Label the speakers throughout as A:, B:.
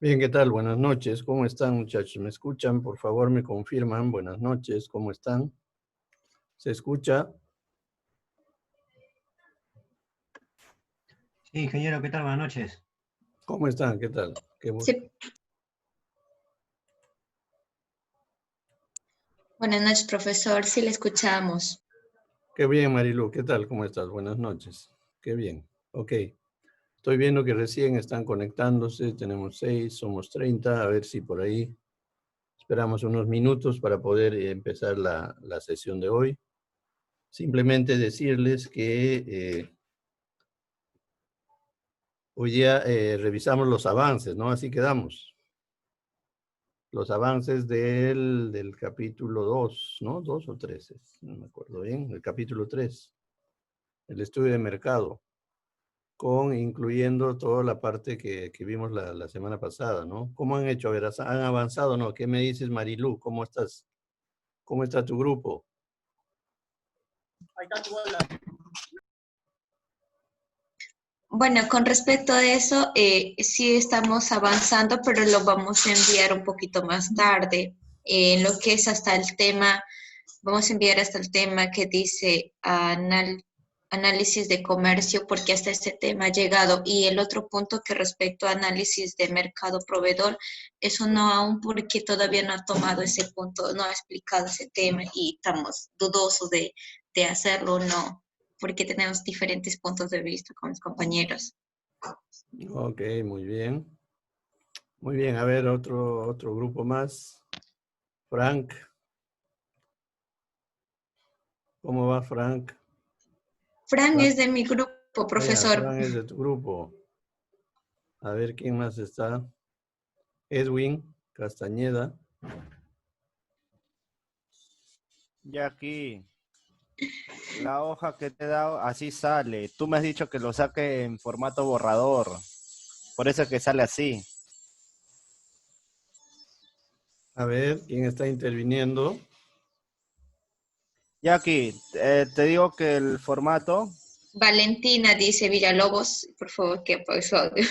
A: Bien, ¿qué tal? Buenas noches. ¿Cómo están, muchachos? ¿Me escuchan? Por favor, me confirman. Buenas noches. ¿Cómo están? ¿Se escucha?
B: Sí, ingeniero, ¿qué tal? Buenas noches.
A: ¿Cómo están? ¿Qué tal?
C: Sí. Buenas noches, profesor. Sí, le escuchamos.
A: Qué bien, Marilu. ¿Qué tal? ¿Cómo estás? Buenas noches. Qué bien. Ok. Estoy viendo que recién están conectándose. Tenemos 6, somos 30. A ver si por ahí esperamos unos minutos para poder empezar la sesión de hoy. Simplemente decirles que hoy día revisamos los avances, ¿no? Así quedamos. Los avances del capítulo 2, ¿no? 2 o 3, no me acuerdo bien, el capítulo 3, el estudio de mercado, incluyendo toda la parte que vimos la semana pasada, ¿no? ¿Cómo han hecho? A ver, ¿han avanzado o no? ¿Qué me dices, Marilu? ¿Cómo estás? ¿Cómo está tu grupo?
C: Bueno, con respecto a eso, sí estamos avanzando, pero lo vamos a enviar un poquito más tarde. En lo que es hasta el tema, vamos a enviar hasta el tema que dice análisis de comercio, porque hasta este tema ha llegado. Y el otro punto que respecto a análisis de mercado proveedor, eso no aún porque todavía no ha tomado ese punto, no ha explicado ese tema y estamos dudosos de hacerlo o no, porque tenemos diferentes puntos de vista con los compañeros.
A: Ok, muy bien. Muy bien, a ver, otro grupo más. Frank. ¿Cómo va, Frank?
C: Fran es de mi grupo,
A: Oye,
C: profesor.
A: Frank es de tu grupo. A ver, ¿quién más está? Edwin Castañeda.
D: Ya aquí, la hoja que te he dado, así sale. Tú me has dicho que lo saque en formato borrador. Por eso es que sale así.
A: A ver, ¿quién está interviniendo?
D: Ya aquí, te digo que el formato,
C: Valentina dice Villalobos, por favor, que pues audio.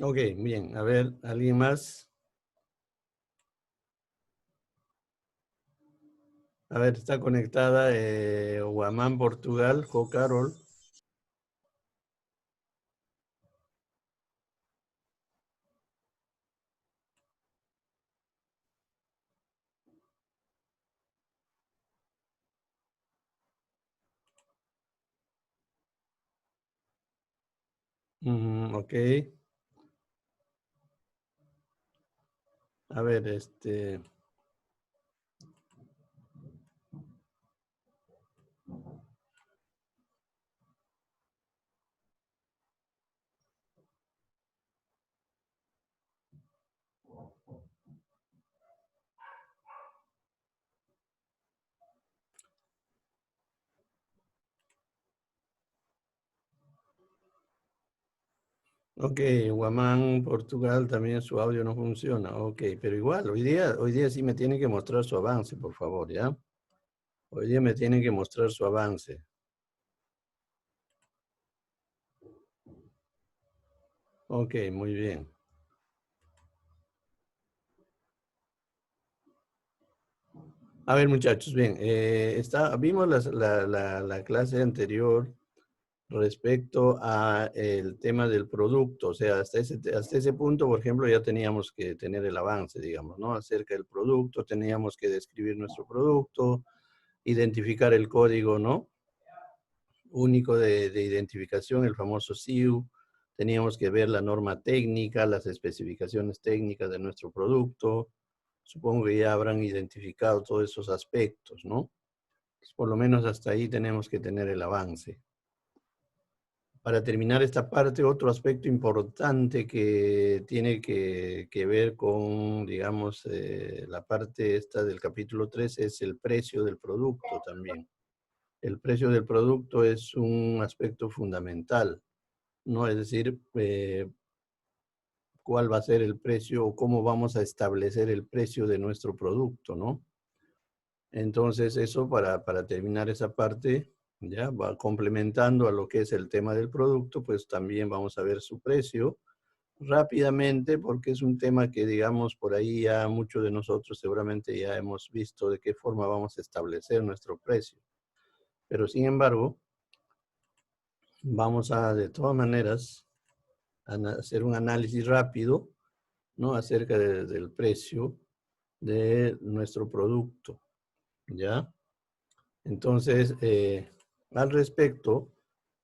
A: Ok, bien. A ver, ¿alguien más? A ver, está conectada Guamán, Portugal, Jo Carol. Ok. A ver, ok, Guamán, Portugal, también su audio no funciona. Ok, pero igual, hoy día sí me tienen que mostrar su avance, por favor, ¿ya? Hoy día me tienen que mostrar su avance. Ok, muy bien. A ver, muchachos, bien, vimos la clase anterior respecto a el tema del producto, o sea, hasta ese punto, por ejemplo, ya teníamos que tener el avance, digamos, ¿no? Acerca del producto, teníamos que describir nuestro producto, identificar el código, ¿no? Único de identificación, el famoso SIU, teníamos que ver la norma técnica, las especificaciones técnicas de nuestro producto. Supongo que ya habrán identificado todos esos aspectos, ¿no? Pues por lo menos hasta ahí tenemos que tener el avance. Para terminar esta parte, otro aspecto importante que tiene que ver con, digamos, la parte esta del capítulo 3 es el precio del producto también. El precio del producto es un aspecto fundamental, ¿no? Es decir, cuál va a ser el precio o cómo vamos a establecer el precio de nuestro producto, ¿no? Entonces, eso para terminar esa parte, ya va complementando a lo que es el tema del producto, pues también vamos a ver su precio rápidamente, porque es un tema que, digamos, por ahí ya muchos de nosotros seguramente ya hemos visto de qué forma vamos a establecer nuestro precio. Pero, sin embargo, vamos a, de todas maneras, a hacer un análisis rápido, ¿no? Acerca del precio de nuestro producto, ¿ya? Entonces, al respecto,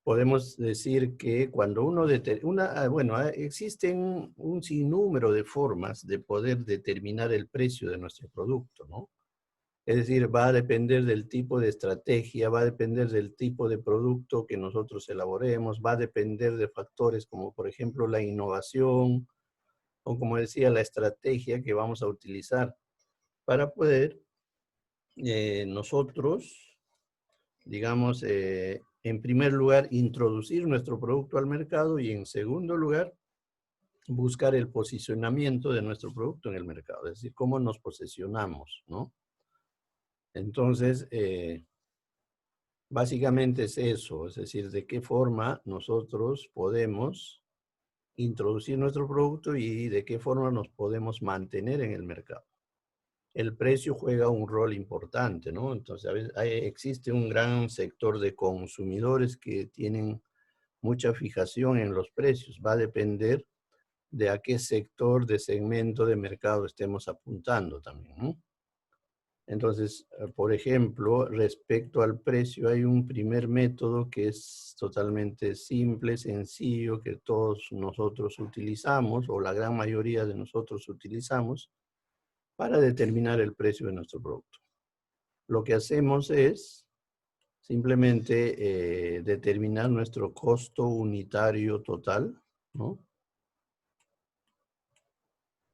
A: podemos decir que cuando uno existen un sinnúmero de formas de poder determinar el precio de nuestro producto, ¿no? Es decir, va a depender del tipo de estrategia, va a depender del tipo de producto que nosotros elaboremos, va a depender de factores como, por ejemplo, la innovación o, como decía, la estrategia que vamos a utilizar para poder nosotros, digamos, en primer lugar, introducir nuestro producto al mercado y en segundo lugar, buscar el posicionamiento de nuestro producto en el mercado, es decir, cómo nos posicionamos, ¿no? Entonces, básicamente es eso, es decir, de qué forma nosotros podemos introducir nuestro producto y de qué forma nos podemos mantener en el mercado. El precio juega un rol importante, ¿no? Entonces, a veces existe un gran sector de consumidores que tienen mucha fijación en los precios. Va a depender de a qué sector de segmento de mercado estemos apuntando también, ¿no? Entonces, por ejemplo, respecto al precio, hay un primer método que es totalmente simple, sencillo, que todos nosotros utilizamos, o la gran mayoría de nosotros utilizamos, para determinar el precio de nuestro producto. Lo que hacemos es simplemente determinar nuestro costo unitario total, ¿no?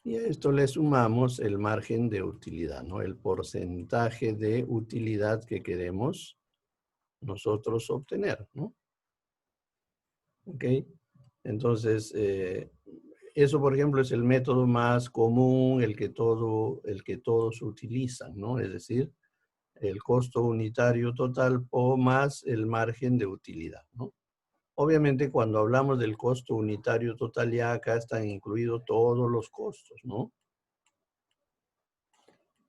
A: Y a esto le sumamos el margen de utilidad, ¿no? El porcentaje de utilidad que queremos nosotros obtener, ¿no? ¿Ok? Entonces, eso, por ejemplo, es el método más común, el que todos utilizan, ¿no? Es decir, el costo unitario total o más el margen de utilidad, ¿no? Obviamente, cuando hablamos del costo unitario total, ya acá están incluidos todos los costos, ¿no?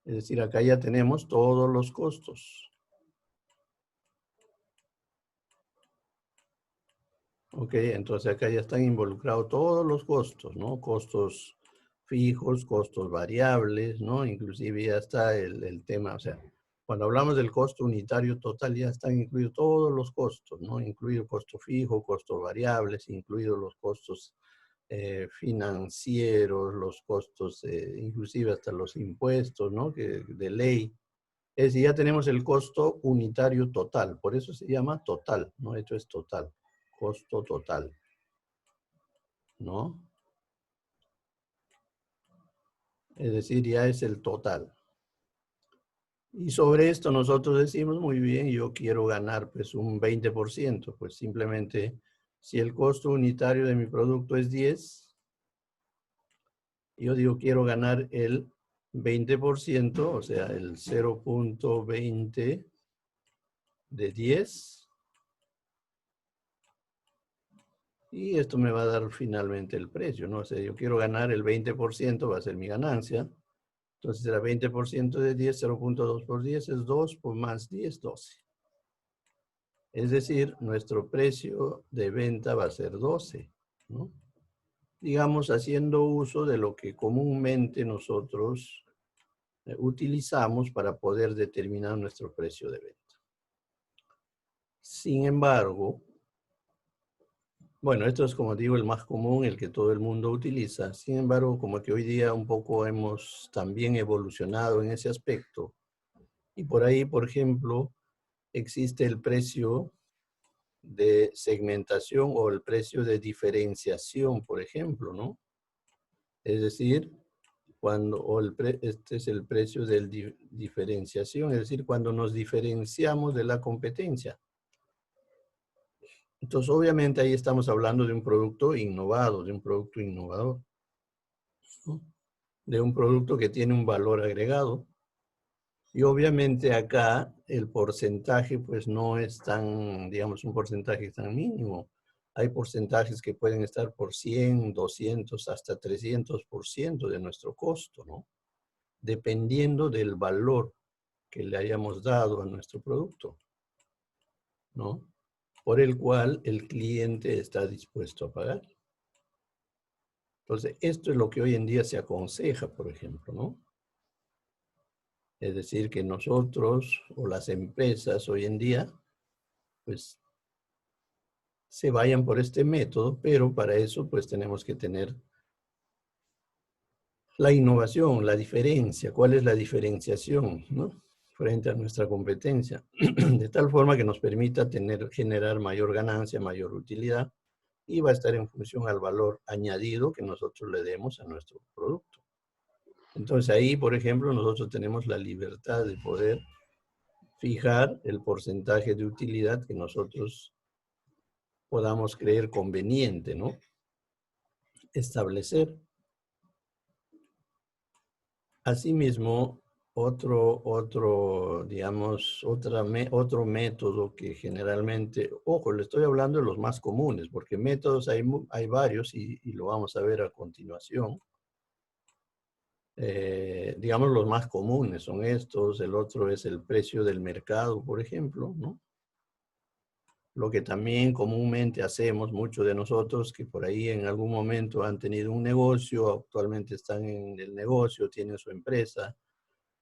A: Es decir, acá ya tenemos todos los costos. Ok, entonces acá ya están involucrados todos los costos, ¿no? Costos fijos, costos variables, ¿no? Inclusive ya está el tema, o sea, cuando hablamos del costo unitario total ya están incluidos todos los costos, ¿no? Incluido costo fijo, costos variables, incluidos los costos financieros, los costos, inclusive hasta los impuestos, ¿no? Que, de ley. Es decir, ya tenemos el costo unitario total, por eso se llama total, ¿no? Esto es total, costo total, ¿no? Es decir, ya es el total. Y sobre esto nosotros decimos, muy bien, yo quiero ganar pues un 20%, pues simplemente si el costo unitario de mi producto es 10, yo digo quiero ganar el 20%, o sea, el 0.20 de 10. Y esto me va a dar finalmente el precio, ¿no? O sea, yo quiero ganar el 20%, va a ser mi ganancia. Entonces será 20% de 10, 0.2 por 10 es 2, por más 10, 12. Es decir, nuestro precio de venta va a ser 12, ¿no? Digamos, haciendo uso de lo que comúnmente nosotros utilizamos para poder determinar nuestro precio de venta. Sin embargo, bueno, esto es, como digo, el más común, el que todo el mundo utiliza. Sin embargo, como que hoy día un poco hemos también evolucionado en ese aspecto. Y por ahí, por ejemplo, existe el precio de segmentación o el precio de diferenciación, por ejemplo, ¿no? Es decir, este es el precio de diferenciación, es decir, cuando nos diferenciamos de la competencia. Entonces, obviamente, ahí estamos hablando de un producto innovado, de un producto innovador, ¿no? De un producto que tiene un valor agregado Y obviamente acá el porcentaje pues no es tan, digamos, un porcentaje tan mínimo. Hay porcentajes que pueden estar por 100, 200, hasta 300% de nuestro costo, ¿no? Dependiendo del valor que le hayamos dado a nuestro producto, ¿no? Por el cual el cliente está dispuesto a pagar. Entonces, esto es lo que hoy en día se aconseja, por ejemplo, ¿no? Es decir, que nosotros o las empresas hoy en día, pues, se vayan por este método, pero para eso, pues, tenemos que tener la innovación, la diferencia. ¿Cuál es la diferenciación, ¿no? Frente a nuestra competencia? De tal forma que nos permita generar mayor ganancia, mayor utilidad, y va a estar en función al valor añadido que nosotros le demos a nuestro producto. Entonces ahí, por ejemplo, nosotros tenemos la libertad de poder fijar el porcentaje de utilidad que nosotros podamos creer conveniente, ¿no? Establecer. Asimismo, digamos, otro método que generalmente, ojo, le estoy hablando de los más comunes, porque métodos hay varios y lo vamos a ver a continuación. Digamos, los más comunes son estos, el otro es el precio del mercado, por ejemplo, ¿no? Lo que también comúnmente hacemos, muchos de nosotros que por ahí en algún momento han tenido un negocio, actualmente están en el negocio, tienen su empresa,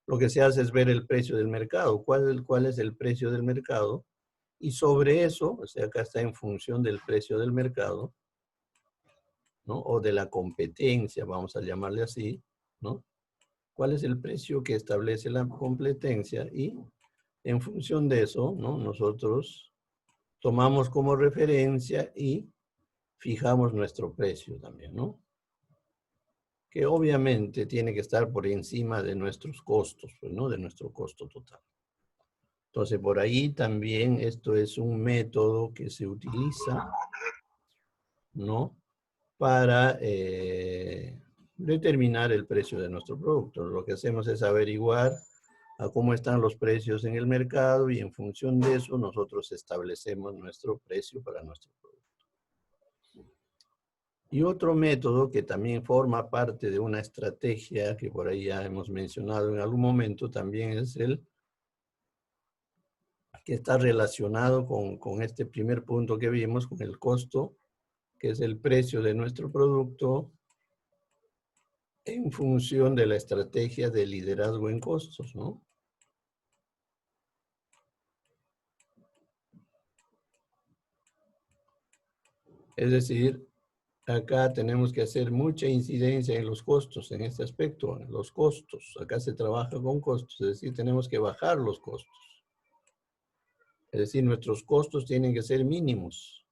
A: lo que se hace es ver el precio del mercado, cuál es el precio del mercado, y sobre eso, o sea, acá está en función del precio del mercado, ¿no? O de la competencia, vamos a llamarle así, ¿no? ¿Cuál es el precio que establece la competencia? Y en función de eso, ¿no? Nosotros tomamos como referencia y fijamos nuestro precio también, ¿no? Que obviamente tiene que estar por encima de nuestros costos, pues, ¿no? De nuestro costo total. Entonces, por ahí también esto es un método que se utiliza, ¿no? Para determinar el precio de nuestro producto. Lo que hacemos es averiguar a cómo están los precios en el mercado y en función de eso nosotros establecemos nuestro precio para nuestro producto. Y otro método que también forma parte de una estrategia que por ahí ya hemos mencionado en algún momento también es el que está relacionado con este primer punto que vimos, con el costo, que es el precio de nuestro producto en función de la estrategia de liderazgo en costos, ¿no? Es decir, acá tenemos que hacer mucha incidencia en los costos, en este aspecto, en los costos. Acá se trabaja con costos, es decir, tenemos que bajar los costos. Es decir, nuestros costos tienen que ser mínimos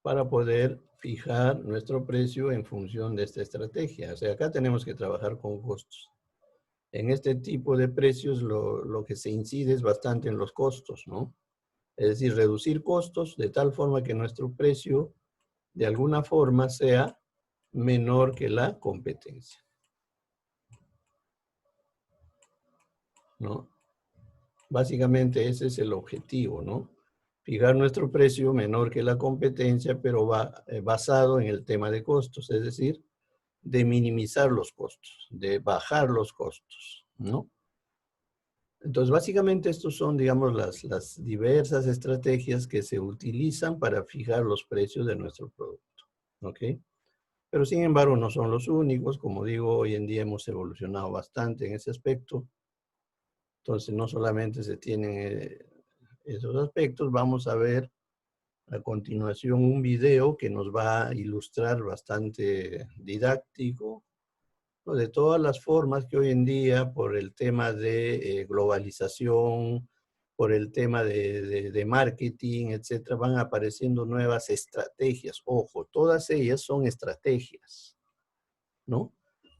A: para poder fijar nuestro precio en función de esta estrategia. O sea, acá tenemos que trabajar con costos. En este tipo de precios lo que se incide es bastante en los costos, ¿no? Es decir, reducir costos de tal forma que nuestro precio de alguna forma sea menor que la competencia, ¿no? Básicamente ese es el objetivo, ¿no? Fijar nuestro precio menor que la competencia, pero basado en el tema de costos, es decir, de minimizar los costos, de bajar los costos, ¿no? Entonces, básicamente estos son, digamos, las diversas estrategias que se utilizan para fijar los precios de nuestro producto, ¿ok? Pero sin embargo no son los únicos, como digo, hoy en día hemos evolucionado bastante en ese aspecto. Entonces no solamente se tienen esos aspectos, vamos a ver a continuación un video que nos va a ilustrar bastante didáctico, ¿no? De todas las formas que hoy en día, por el tema de globalización, por el tema de marketing, etcétera, van apareciendo nuevas estrategias. Ojo, todas ellas son estrategias, ¿no?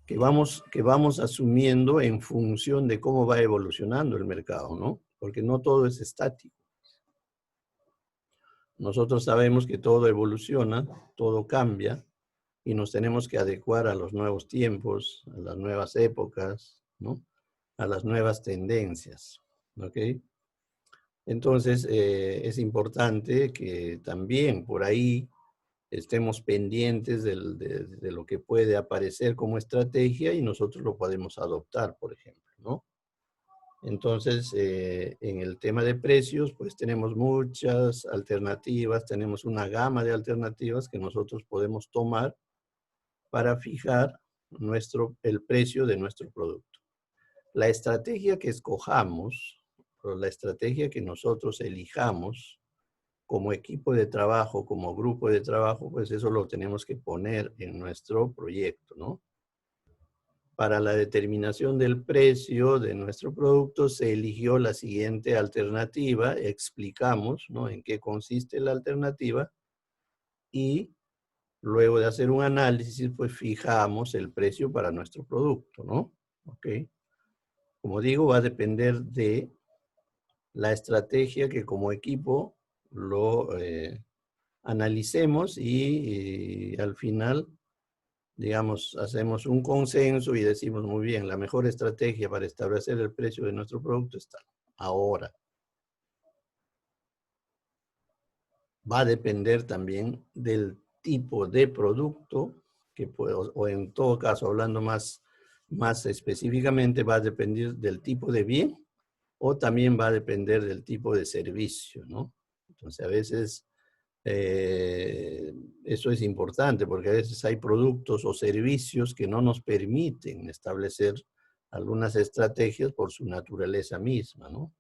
A: Que vamos asumiendo en función de cómo va evolucionando el mercado, ¿no? Porque no todo es estático. Nosotros sabemos que todo evoluciona, todo cambia, y nos tenemos que adecuar a los nuevos tiempos, a las nuevas épocas, ¿no? a las nuevas tendencias, ¿ok? Entonces, es importante que también por ahí estemos pendientes de lo que puede aparecer como estrategia y nosotros lo podemos adoptar, por ejemplo, ¿no? Entonces, en el tema de precios, pues tenemos muchas alternativas, tenemos una gama de alternativas que nosotros podemos tomar para fijar el precio de nuestro producto. La estrategia que escojamos, o la estrategia que nosotros elijamos como equipo de trabajo, como grupo de trabajo, pues eso lo tenemos que poner en nuestro proyecto, ¿no? Para la determinación del precio de nuestro producto se eligió la siguiente alternativa, explicamos, ¿no?, en qué consiste la alternativa y luego de hacer un análisis, pues fijamos el precio para nuestro producto, ¿no? ¿Ok? Como digo, va a depender de la estrategia que como equipo lo analicemos y al final, digamos, hacemos un consenso y decimos, muy bien, la mejor estrategia para establecer el precio de nuestro producto está ahora. Va a depender también del tipo de producto, que puede, o en todo caso, hablando más específicamente, va a depender del tipo de bien o también va a depender del tipo de servicio, ¿no? Entonces, a veces eso es importante porque a veces hay productos o servicios que no nos permiten establecer algunas estrategias por su naturaleza misma, ¿no?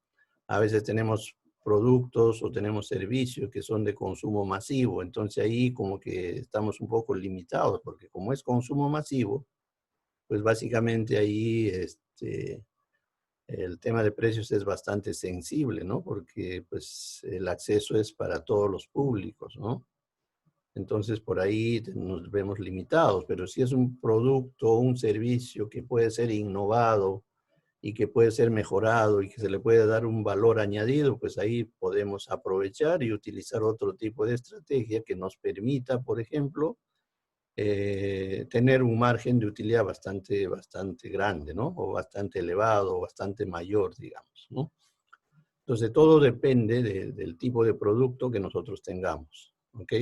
A: A veces tenemos productos o tenemos servicios que son de consumo masivo, entonces ahí como que estamos un poco limitados porque como es consumo masivo, pues básicamente ahí el tema de precios es bastante sensible, ¿no? Porque pues el acceso es para todos los públicos, ¿no? Entonces por ahí nos vemos limitados, pero si es un producto o un servicio que puede ser innovado y que puede ser mejorado y que se le puede dar un valor añadido, pues ahí podemos aprovechar y utilizar otro tipo de estrategia que nos permita, por ejemplo, tener un margen de utilidad bastante grande, ¿no? O bastante elevado, o bastante mayor, digamos, ¿no? Entonces, todo depende del tipo de producto que nosotros tengamos, ¿ok?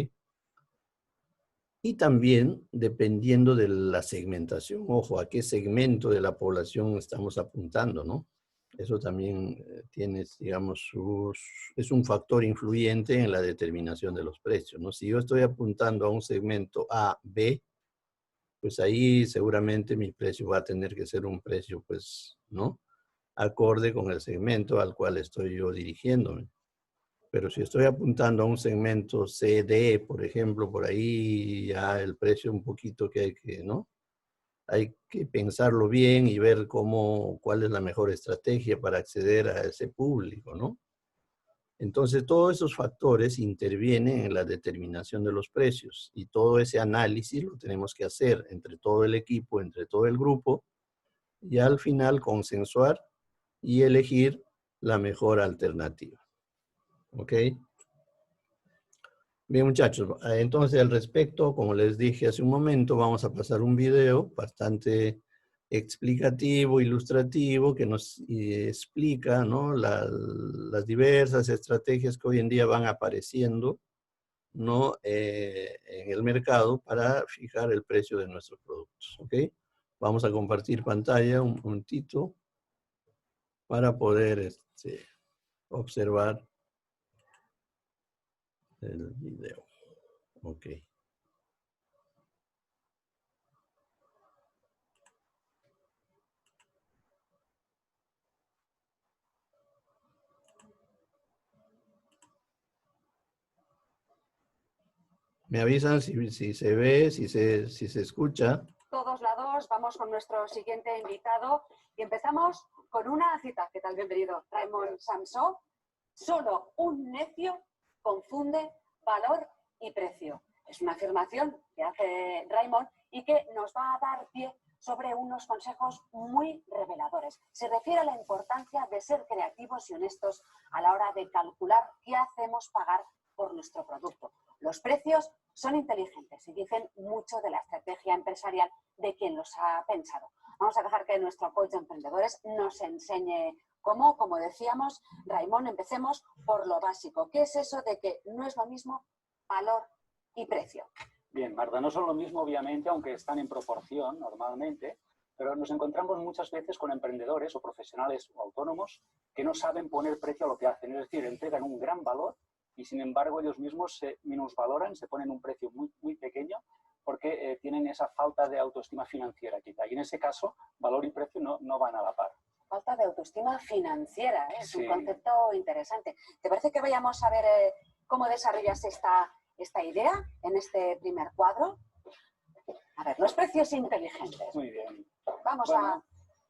A: Y también dependiendo de la segmentación, ojo, a qué segmento de la población estamos apuntando, ¿no? Eso también tiene, digamos, es un factor influyente en la determinación de los precios, ¿no? Si yo estoy apuntando a un segmento A, B, pues ahí seguramente mi precio va a tener que ser un precio, pues, ¿no?, acorde con el segmento al cual estoy yo dirigiéndome. Pero si estoy apuntando a un segmento C, D, por ejemplo, por ahí ya el precio un poquito que hay que, ¿no? Hay que pensarlo bien y ver cuál es la mejor estrategia para acceder a ese público, ¿no? Entonces, todos esos factores intervienen en la determinación de los precios y todo ese análisis lo tenemos que hacer entre todo el equipo, entre todo el grupo y al final consensuar y elegir la mejor alternativa. ¿Ok? Bien, muchachos, entonces al respecto, como les dije hace un momento, vamos a pasar un video bastante explicativo, ilustrativo, que nos explica, ¿no?, las diversas estrategias que hoy en día van apareciendo, ¿no?, en el mercado para fijar el precio de nuestros productos. ¿Ok? Vamos a compartir pantalla un momentito para poder observar el video. Ok. Me avisan si se ve, si se escucha.
E: Todos lados, vamos con nuestro siguiente invitado y empezamos con una cita. ¿Qué tal? Bienvenido, Raymond Samson. Solo un necio confunde valor y precio. Es una afirmación que hace Raymond y que nos va a dar pie sobre unos consejos muy reveladores. Se refiere a la importancia de ser creativos y honestos a la hora de calcular qué hacemos pagar por nuestro producto. Los precios son inteligentes y dicen mucho de la estrategia empresarial de quien los ha pensado. Vamos a dejar que nuestro coach de emprendedores nos enseñe cómo, como decíamos. Raimon, empecemos por lo básico. ¿Qué es eso de que no es lo mismo valor y precio?
F: Bien, Marta, no son lo mismo, obviamente, aunque están en proporción normalmente, pero nos encontramos muchas veces con emprendedores o profesionales o autónomos que no saben poner precio a lo que hacen, es decir, entregan un gran valor y, sin embargo, ellos mismos se minusvaloran, se ponen un precio muy pequeño porque tienen esa falta de autoestima financiera, quizá. Y en ese caso, valor y precio no van a la par.
E: Falta de autoestima financiera, ¿eh? Es
F: Sí.
E: un concepto interesante. ¿Te parece que vayamos a ver cómo desarrollas esta idea en este primer cuadro? A ver, los precios inteligentes.
F: Muy bien.
E: Vamos
F: Bueno,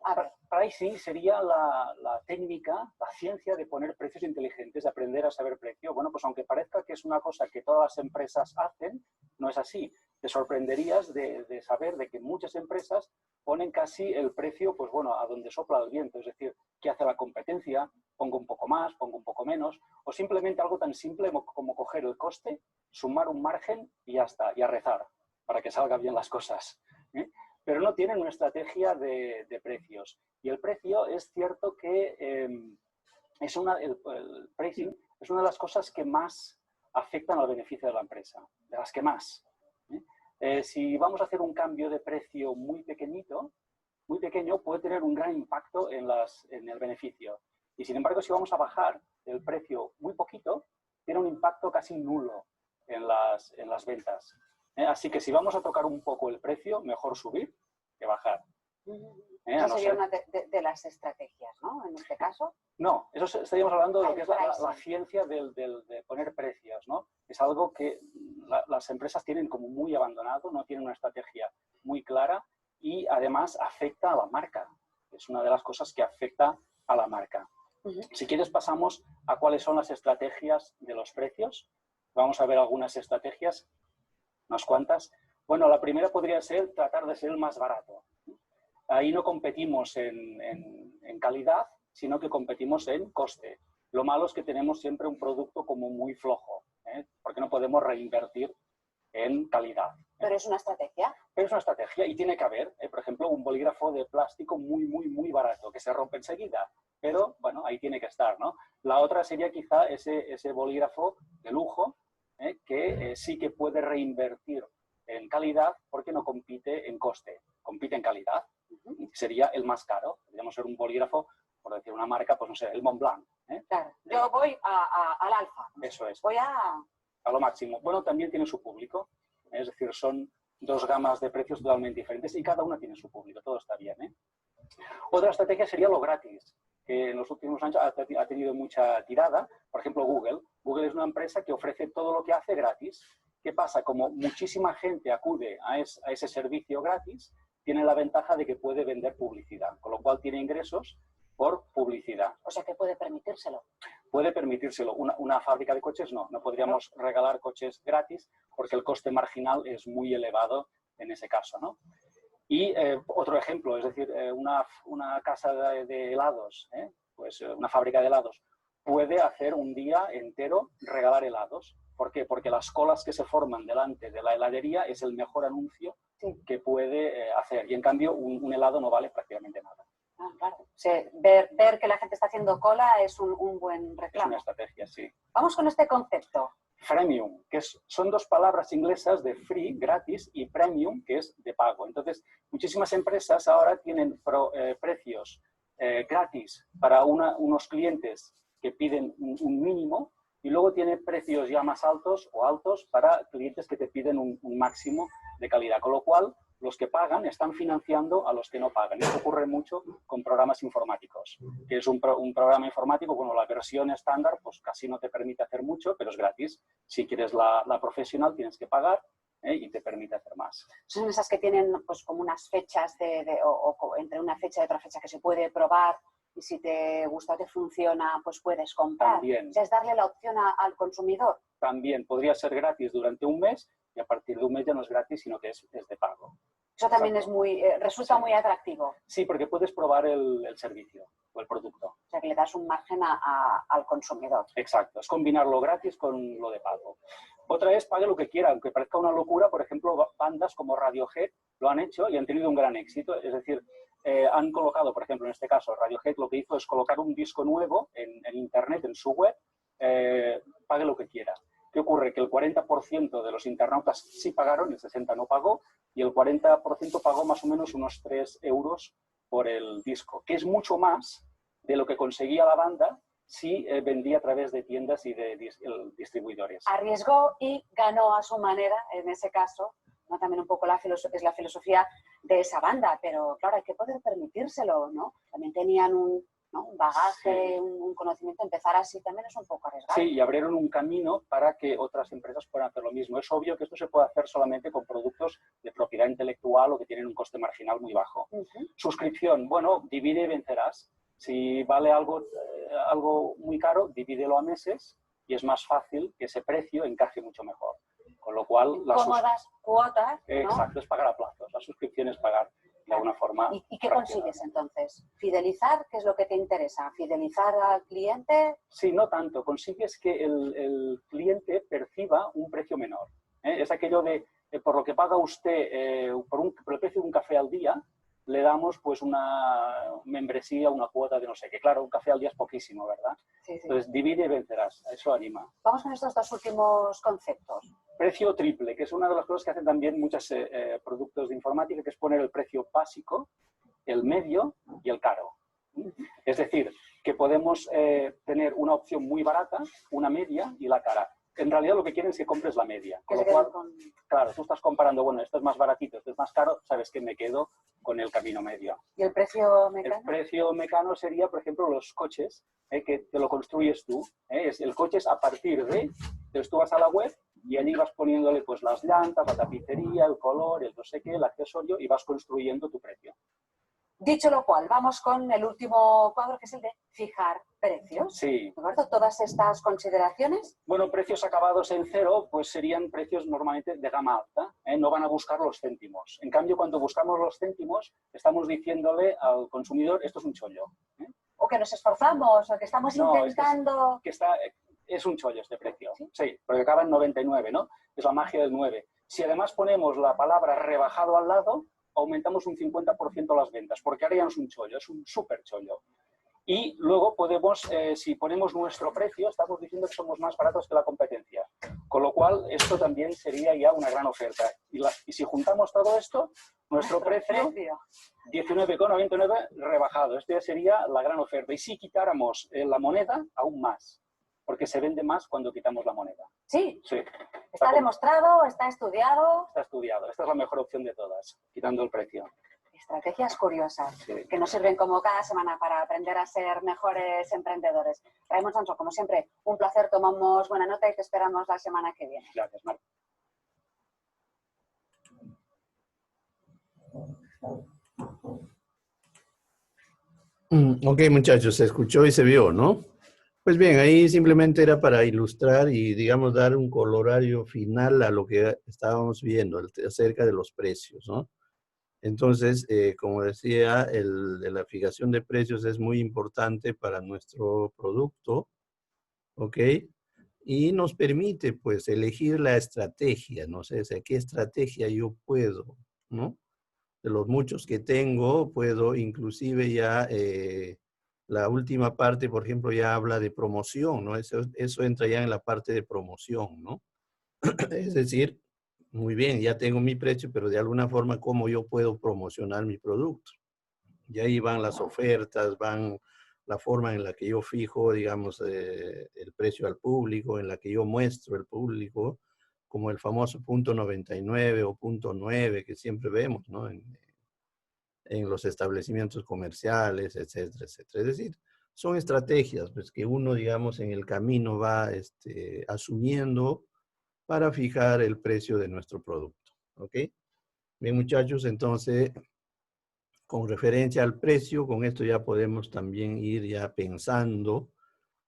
E: a ver.
F: Pricing sería la técnica, la ciencia de poner precios inteligentes, de aprender a saber precio. Bueno, pues aunque parezca que es una cosa que todas las empresas hacen, no es así. Te sorprenderías de saber de que muchas empresas ponen casi el precio, pues bueno, a donde sopla el viento. Es decir, ¿qué hace la competencia? Pongo un poco más, pongo un poco menos. O simplemente algo tan simple como coger el coste, sumar un margen y ya está, y a rezar para que salgan bien las cosas, ¿eh? Pero no tienen una estrategia de precios. Y el precio es cierto que el pricing es una de las cosas que más afectan al beneficio de la empresa, de las que más. Si vamos a hacer un cambio de precio muy pequeño, puede tener un gran impacto en el beneficio. Y sin embargo, si vamos a bajar el precio muy poquito, tiene un impacto casi nulo en las ventas. Así que si vamos a tocar un poco el precio, mejor subir que bajar.
E: Esa sería una de las estrategias, ¿no? En este caso.
F: No, eso estaríamos hablando de lo que es la
E: pricing.
F: ciencia de poner precios, ¿no? Es algo que las empresas tienen como muy abandonado, no tienen una estrategia muy clara y además afecta a la marca. Es una de las cosas que afecta a la marca. Si quieres pasamos a cuáles son las estrategias de los precios. Vamos a ver algunas estrategias, unas cuantas. Bueno, la primera podría ser tratar de ser el más barato. Ahí no competimos en calidad, sino que competimos en coste. Lo malo es que tenemos siempre un producto como muy flojo, porque no podemos reinvertir en calidad.
E: Pero es una estrategia.
F: Pero es una estrategia y tiene que haber, por ejemplo, un bolígrafo de plástico muy barato, que se rompe enseguida. Pero, bueno, ahí tiene que estar, ¿no? La otra sería quizá ese bolígrafo de lujo, que sí que puede reinvertir en calidad porque no compite en coste, compite en calidad. Sería el más caro. Podríamos ser un bolígrafo, por decir una marca, pues no sé, el Montblanc.
E: Claro. Yo voy al alfa.
F: Eso es.
E: Voy a
F: lo máximo. Bueno, también tiene su público. Es decir, son dos gamas de precios totalmente diferentes y cada una tiene su público. Todo está bien, ¿eh? Otra estrategia sería lo gratis, que en los últimos años ha tenido mucha tirada. Por ejemplo, Google. Google es una empresa que ofrece todo lo que hace gratis. ¿Qué pasa? Como muchísima gente acude a ese servicio gratis, tiene la ventaja de que puede vender publicidad, con lo cual tiene ingresos por publicidad.
E: O sea, que puede permitírselo.
F: Puede permitírselo. Una fábrica de coches no podríamos regalar coches gratis porque el coste marginal es muy elevado en ese caso, ¿no? Y otro ejemplo, es decir, una casa de helados, pues una fábrica de helados, puede hacer un día entero regalar helados. ¿Por qué? Porque las colas que se forman delante de la heladería es el mejor anuncio que puede hacer. Y en cambio, un helado no vale prácticamente nada.
E: Ah, claro. O sea, ver que la gente está haciendo cola es un buen
F: Es
E: reclamo.
F: una estrategia, sí.
E: Vamos con este concepto.
F: Freemium, que son dos palabras inglesas de free, gratis, y premium, que es de pago. Entonces, muchísimas empresas ahora tienen precios gratis para unos clientes que piden un mínimo y luego tiene precios ya más altos o altos para clientes que te piden un máximo de calidad. Con lo cual, los que pagan están financiando a los que no pagan. Esto ocurre mucho con programas informáticos, que es un programa informático, bueno, la versión estándar pues casi no te permite hacer mucho, pero es gratis. Si quieres la profesional tienes que pagar y te permite hacer más.
E: Son esas que tienen pues como unas fechas o entre una fecha y otra fecha que se puede probar y si te gusta, te funciona, pues puedes comprar.
F: También.
E: O sea, es darle la opción al consumidor.
F: También podría ser gratis durante un mes y a partir de un mes ya no es gratis, sino que es de pago.
E: Eso también
F: Exacto.
E: resulta muy atractivo.
F: Sí, porque puedes probar el servicio o el producto.
E: O sea, que le das un margen al consumidor.
F: Exacto, es combinar lo gratis con lo de pago. Otra es pague lo que quiera, aunque parezca una locura. Por ejemplo, bandas como Radiohead lo han hecho y han tenido un gran éxito. Es decir, han colocado, por ejemplo, en este caso, Radiohead lo que hizo es colocar un disco nuevo en Internet, en su web, pague lo que quiera. ¿Qué ocurre? Que el 40% de los internautas sí pagaron, el 60% no pagó, y el 40% pagó más o menos unos 3 euros por el disco, que es mucho más de lo que conseguía la banda si vendía a través de tiendas y de distribuidores.
E: Arriesgó y ganó a su manera, en ese caso, ¿no? También un poco es la filosofía de esa banda, pero claro, hay que poder permitírselo, ¿no? También tenían un bagaje, sí, un conocimiento, empezar así también es un poco arriesgado.
F: Sí, y abrieron un camino para que otras empresas puedan hacer lo mismo. Es obvio que esto se puede hacer solamente con productos de propiedad intelectual o que tienen un coste marginal muy bajo. Suscripción, bueno, divide y vencerás. Si vale algo muy caro, divídelo a meses y es más fácil que ese precio encaje mucho mejor. Con lo cual...
E: Cómodas cuotas, ¿no?
F: Exacto, es pagar a plazos. La suscripción es pagar de alguna forma.
E: ¿Y qué consigues entonces? ¿Fidelizar? ¿Qué es lo que te interesa? ¿Fidelizar al cliente?
F: Sí, no tanto. Consigues que el cliente perciba un precio menor. Es aquello de, por lo que paga usted por el precio de un café al día, le damos pues una membresía, una cuota de no sé qué. Claro, un café al día es poquísimo, ¿verdad?
E: Sí, sí.
F: Entonces, divide y vencerás. Eso anima.
E: Vamos con estos dos últimos conceptos.
F: Precio triple, que es una de las cosas que hacen también muchos productos de informática, que es poner el precio básico, el medio y el caro. Es decir, que podemos tener una opción muy barata, una media y la cara. En realidad lo que quieren es que compres la media. Con lo cual, claro, tú estás comparando, bueno, esto es más baratito, esto es más caro, sabes que me quedo con el camino medio.
E: ¿Y el precio mecano?
F: El precio mecano sería, por ejemplo, los coches, que te lo construyes tú. El coche es a partir de... Entonces tú vas a la web y allí vas poniéndole pues las llantas, la tapicería, el color, el no sé qué, el accesorio y vas construyendo tu precio.
E: Dicho lo cual, vamos con el último cuadro, que es el de fijar precios.
F: Sí.
E: ¿De acuerdo? Todas estas consideraciones.
F: Bueno, precios acabados en cero, pues serían precios normalmente de gama alta, no van a buscar los céntimos. En cambio, cuando buscamos los céntimos, estamos diciéndole al consumidor, esto es un chollo.
E: O que nos esforzamos, o que estamos intentando...
F: Es un chollo este precio. Sí, porque acaba en 99, ¿no? Es la magia del 9. Si además ponemos la palabra rebajado al lado, aumentamos un 50% las ventas, porque ahora ya no es un chollo, es un súper chollo. Y luego podemos, si ponemos nuestro precio, estamos diciendo que somos más baratos que la competencia. Con lo cual, esto también sería ya una gran oferta. Y si juntamos todo esto, nuestro precio, 19,99 rebajado. Esto ya sería la gran oferta. Y si quitáramos la moneda, aún más. Porque se vende más cuando quitamos la moneda.
E: Sí.
F: Sí.
E: Está demostrado, está estudiado.
F: Está estudiado. Esta es la mejor opción de todas, quitando el precio.
E: Estrategias curiosas,
F: sí,
E: que nos sirven como cada semana para aprender a ser mejores emprendedores. Raimon Samso, como siempre, un placer, tomamos buena nota y te esperamos la semana que viene.
F: Gracias, Marta.
A: Ok, muchachos, se escuchó y se vio, ¿no? Pues bien, ahí simplemente era para ilustrar y, digamos, dar un colorario final a lo que estábamos viendo acerca de los precios, ¿no? Entonces, como decía, la fijación de precios es muy importante para nuestro producto, ¿ok? Y nos permite, pues, elegir la estrategia, no sé, o sea, qué estrategia yo puedo, ¿no? De los muchos que tengo, puedo inclusive ya, la última parte, por ejemplo, ya habla de promoción, ¿no? Eso entra ya en la parte de promoción, ¿no? Es decir, muy bien, ya tengo mi precio, pero de alguna forma, ¿cómo yo puedo promocionar mi producto? Y ahí van las ofertas, van la forma en la que yo fijo, digamos, el precio al público, en la que yo muestro el público, como el famoso punto 99 o punto 9 que siempre vemos, ¿no? En los establecimientos comerciales, etcétera, etcétera. Es decir, son estrategias pues, que uno, digamos, en el camino va asumiendo para fijar el precio de nuestro producto. ¿Ok? Bien, muchachos, entonces, con referencia al precio, con esto ya podemos también ir ya pensando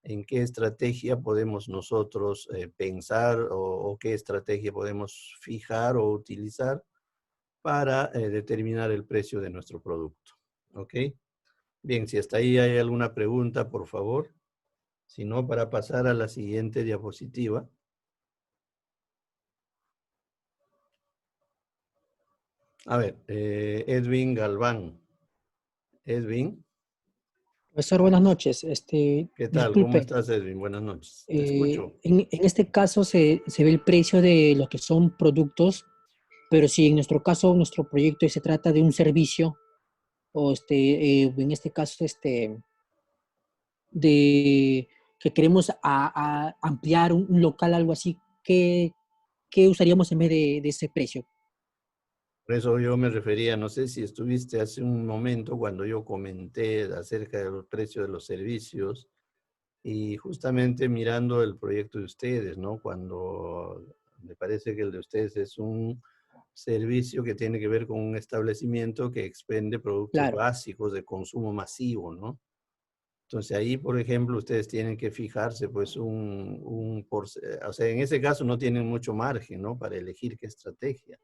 A: en qué estrategia podemos nosotros pensar o qué estrategia podemos fijar o utilizar para determinar el precio de nuestro producto. ¿Ok? Bien, si hasta ahí hay alguna pregunta, por favor. Si no, para pasar a la siguiente diapositiva. A ver, Edwin Galván. Edwin.
G: Profesor, buenas noches.
A: ¿Qué tal? ¿Cómo
G: Disculpe,
A: estás, Edwin? Buenas noches. Te escucho.
G: en este caso se ve el precio de lo que son productos, pero si en nuestro caso, nuestro proyecto se trata de un servicio, o en este caso, de que queremos a ampliar un local, algo así, ¿qué usaríamos en vez de ese precio?
A: Por eso yo me refería, no sé si estuviste hace un momento cuando yo comenté acerca del precio de los servicios y justamente mirando el proyecto de ustedes, ¿no? Cuando me parece que el de ustedes es un servicio que tiene que ver con un establecimiento que expende productos
G: Claro,
A: básicos de consumo masivo, ¿no? Entonces ahí, por ejemplo, ustedes tienen que fijarse, pues, o sea, en ese caso no tienen mucho margen, ¿no? Para elegir qué estrategia.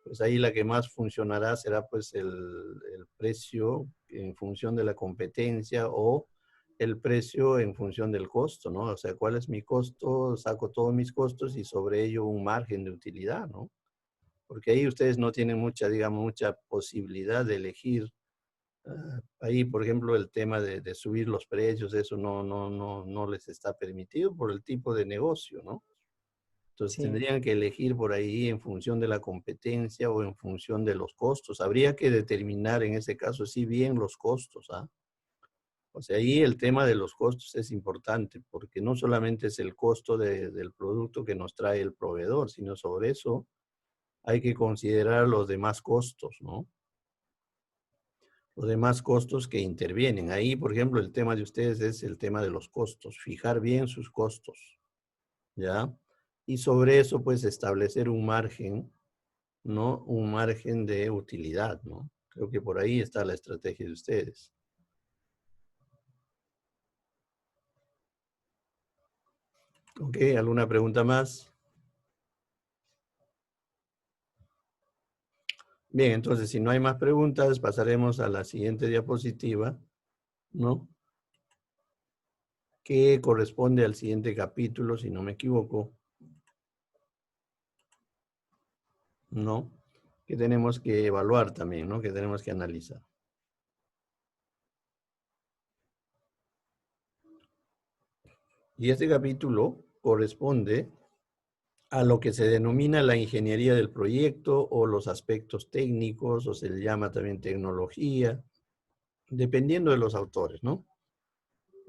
A: Pues ahí la que más funcionará será, pues, el precio en función de la competencia o el precio en función del costo, ¿no? O sea, ¿cuál es mi costo? Saco todos mis costos y sobre ello un margen de utilidad, ¿no? Porque ahí ustedes no tienen mucha, digamos, mucha posibilidad de elegir. Ahí, por ejemplo, el tema de subir los precios, eso no les está permitido por el tipo de negocio, ¿no? Entonces
G: sí,
A: tendrían que elegir por ahí en función de la competencia o en función de los costos. Habría que determinar en ese caso sí bien los costos, ¿ah? O sea, ahí el tema de los costos es importante porque no solamente es el costo del producto que nos trae el proveedor, sino sobre eso hay que considerar los demás costos, ¿no? Los demás costos que intervienen. Ahí, por ejemplo, el tema de ustedes es el tema de los costos, fijar bien sus costos, ¿ya? Y sobre eso, pues, establecer un margen, ¿no? Un margen de utilidad, ¿no? Creo que por ahí está la estrategia de ustedes. ¿Ok? ¿Alguna pregunta más? Bien, entonces, si no hay más preguntas, pasaremos a la siguiente diapositiva, ¿no? Que corresponde al siguiente capítulo, si no me equivoco, ¿no? Que tenemos que evaluar también, ¿no? Que tenemos que analizar. Y este capítulo corresponde a lo que se denomina la ingeniería del proyecto o los aspectos técnicos, o se le llama también tecnología, dependiendo de los autores, ¿no?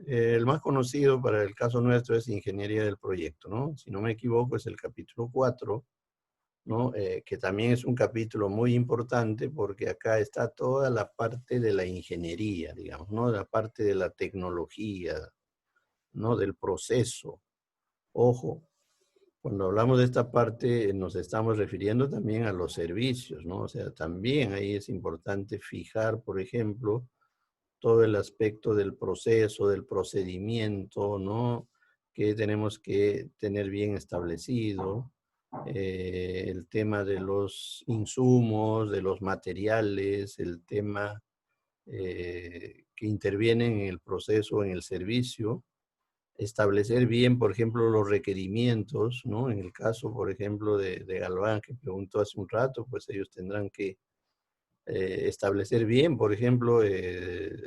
A: El más conocido para el caso nuestro es ingeniería del proyecto, ¿no? Si no me equivoco, es el capítulo 4, ¿no? Que también es un capítulo muy importante porque acá está toda la parte de la ingeniería, digamos, ¿no? La parte de la tecnología, ¿no? Del proceso. Ojo, cuando hablamos de esta parte nos estamos refiriendo también a los servicios, ¿no? O sea, también ahí es importante fijar, por ejemplo, todo el aspecto del proceso, del procedimiento, ¿no? Que tenemos que tener bien establecido. El tema de los insumos, de los materiales, el tema que intervienen en el proceso, en el servicio. Establecer bien, por ejemplo, los requerimientos, ¿no? En el caso, por ejemplo, de Galván, que preguntó hace un rato, pues ellos tendrán que establecer bien, por ejemplo,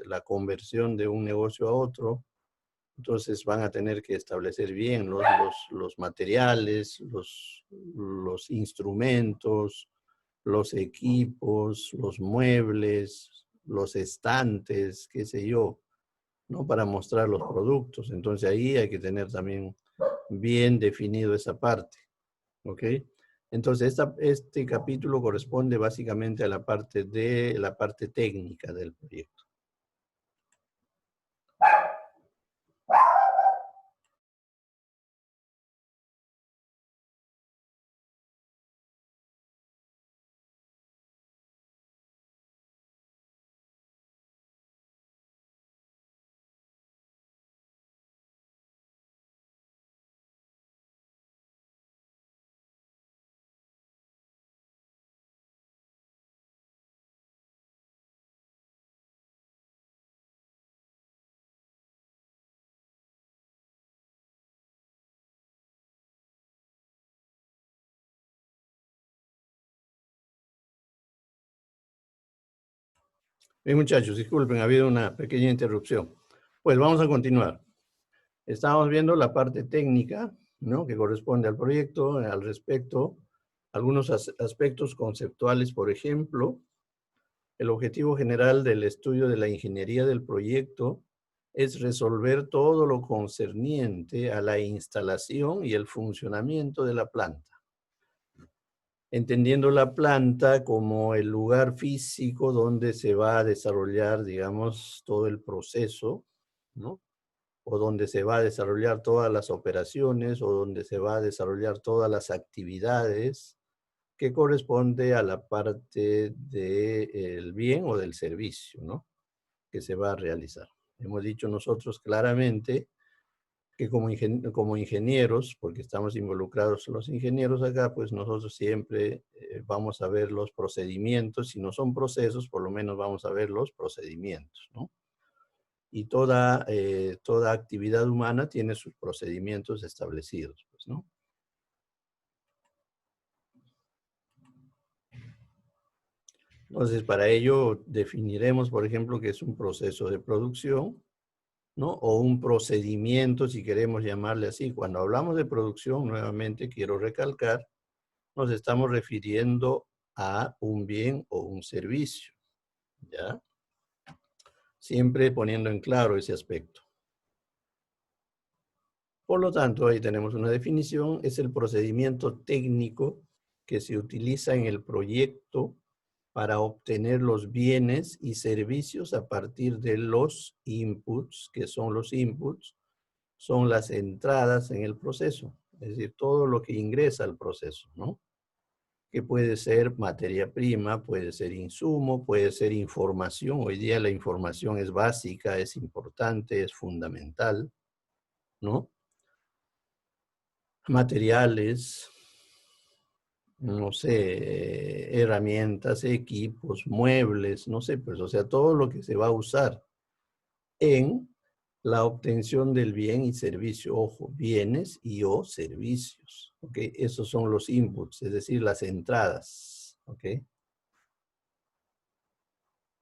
A: la conversión de un negocio a otro. Entonces van a tener que establecer bien los materiales, los instrumentos, los equipos, los muebles, los estantes, qué sé yo, ¿no? Para mostrar los productos. Entonces ahí hay que tener también bien definido esa parte, ¿ok? Entonces este capítulo corresponde básicamente a la parte técnica del proyecto. Bien, muchachos, disculpen, ha habido una pequeña interrupción. Pues vamos a continuar. Estábamos viendo la parte técnica, ¿no?, que corresponde al proyecto. Al respecto, algunos aspectos conceptuales, por ejemplo, el objetivo general del estudio de la ingeniería del proyecto es resolver todo lo concerniente a la instalación y el funcionamiento de la planta. Entendiendo la planta como el lugar físico donde se va a desarrollar, digamos, todo el proceso, ¿no?, o donde se va a desarrollar todas las operaciones, o donde se va a desarrollar todas las actividades que corresponde a la parte del bien o del servicio, ¿no?, que se va a realizar. Hemos dicho nosotros claramente que como ingenieros, porque estamos involucrados los ingenieros acá, pues nosotros siempre vamos a ver los procedimientos. Si no son procesos, por lo menos vamos a ver los procedimientos, ¿no? Y toda actividad humana tiene sus procedimientos establecidos, pues, ¿no? Entonces, para ello definiremos, por ejemplo, qué es un proceso de producción, ¿no?, o un procedimiento, si queremos llamarle así. Cuando hablamos de producción, nuevamente quiero recalcar, nos estamos refiriendo a un bien o un servicio, ¿ya? Siempre poniendo en claro ese aspecto. Por lo tanto, ahí tenemos una definición: es el procedimiento técnico que se utiliza en el proyecto para obtener los bienes y servicios a partir de los inputs. ¿Qué son los inputs? Son las entradas en el proceso, es decir, todo lo que ingresa al proceso, ¿no?, que puede ser materia prima, puede ser insumo, puede ser información. Hoy día la información es básica, es importante, es fundamental, ¿no? Materiales, no sé, herramientas, equipos, muebles, no sé, pues, o sea, todo lo que se va a usar en la obtención del bien y servicio. Ojo, bienes y o servicios, ¿ok? Esos son los inputs, es decir, las entradas, ¿ok?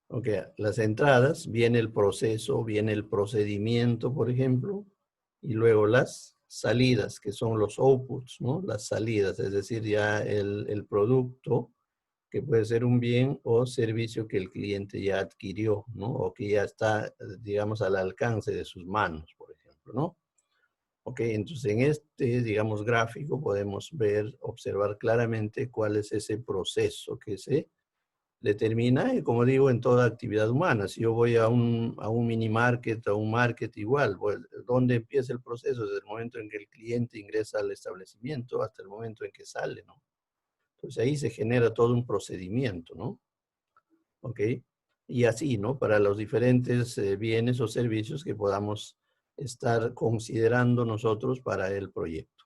A: Ok, las entradas, viene el proceso, viene el procedimiento, por ejemplo, y luego las salidas, que son los outputs, ¿no? Las salidas, es decir, ya el producto, que puede ser un bien o servicio que el cliente ya adquirió, ¿no?, o que ya está, digamos, al alcance de sus manos, por ejemplo, ¿no? Ok, entonces en este, digamos, gráfico podemos ver, observar claramente cuál es ese proceso que se determina, y como digo, en toda actividad humana. Si yo voy a un mini market, a un market, igual, pues, ¿dónde empieza el proceso? Desde el momento en que el cliente ingresa al establecimiento hasta el momento en que sale, ¿no? Entonces ahí se genera todo un procedimiento, ¿no? ¿Ok? Y así, ¿no?, para los diferentes bienes o servicios que podamos estar considerando nosotros para el proyecto.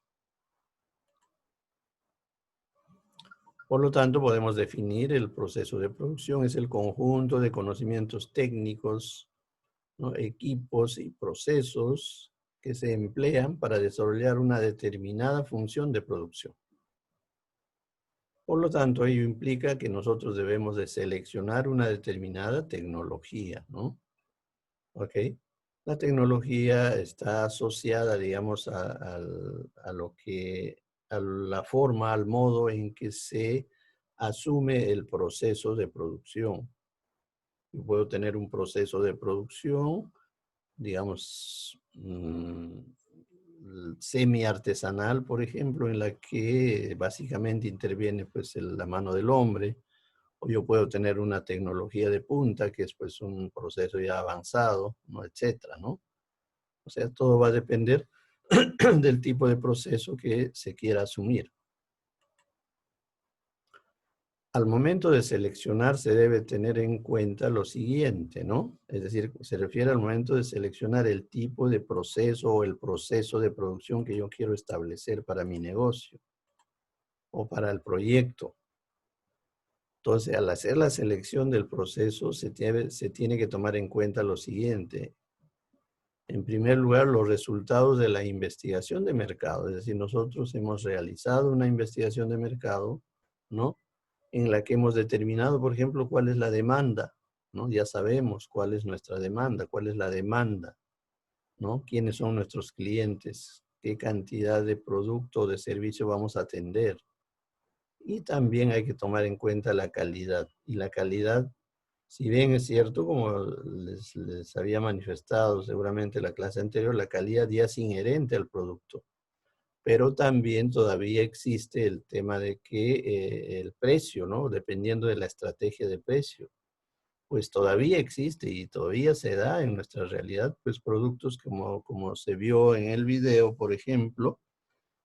A: Por lo tanto, podemos definir el proceso de producción: es el conjunto de conocimientos técnicos, ¿no?, equipos y procesos que se emplean para desarrollar una determinada función de producción. Por lo tanto, ello implica que nosotros debemos de seleccionar una determinada tecnología, ¿no? ¿Ok? La tecnología está asociada, digamos, a la forma, al modo en que se asume el proceso de producción. Yo puedo tener un proceso de producción, digamos, semi-artesanal, por ejemplo, en la que básicamente interviene, pues, la mano del hombre. O yo puedo tener una tecnología de punta, que es, pues, un proceso ya avanzado, ¿no?, etcétera, ¿no? O sea, todo va a depender del tipo de proceso que se quiera asumir. Al momento de seleccionar se debe tener en cuenta lo siguiente, ¿no? Es decir, se refiere al momento de seleccionar el tipo de proceso o el proceso de producción que yo quiero establecer para mi negocio o para el proyecto. Entonces, al hacer la selección del proceso, se tiene que tomar en cuenta lo siguiente. En primer lugar, los resultados de la investigación de mercado. Es decir, nosotros hemos realizado una investigación de mercado, ¿no?, en la que hemos determinado, por ejemplo, cuál es la demanda ¿no? Ya sabemos cuál es nuestra demanda, cuál es la demanda, ¿no? ¿Quiénes son nuestros clientes? ¿Qué cantidad de producto o de servicio vamos a atender? Y también hay que tomar en cuenta la calidad. Y la calidad, si bien es cierto, como les había manifestado seguramente la clase anterior, la calidad ya es inherente al producto. Pero también todavía existe el tema de que el precio, ¿no? Dependiendo de la estrategia de precio, pues todavía existe y todavía se da en nuestra realidad, pues productos como se vio en el video, por ejemplo,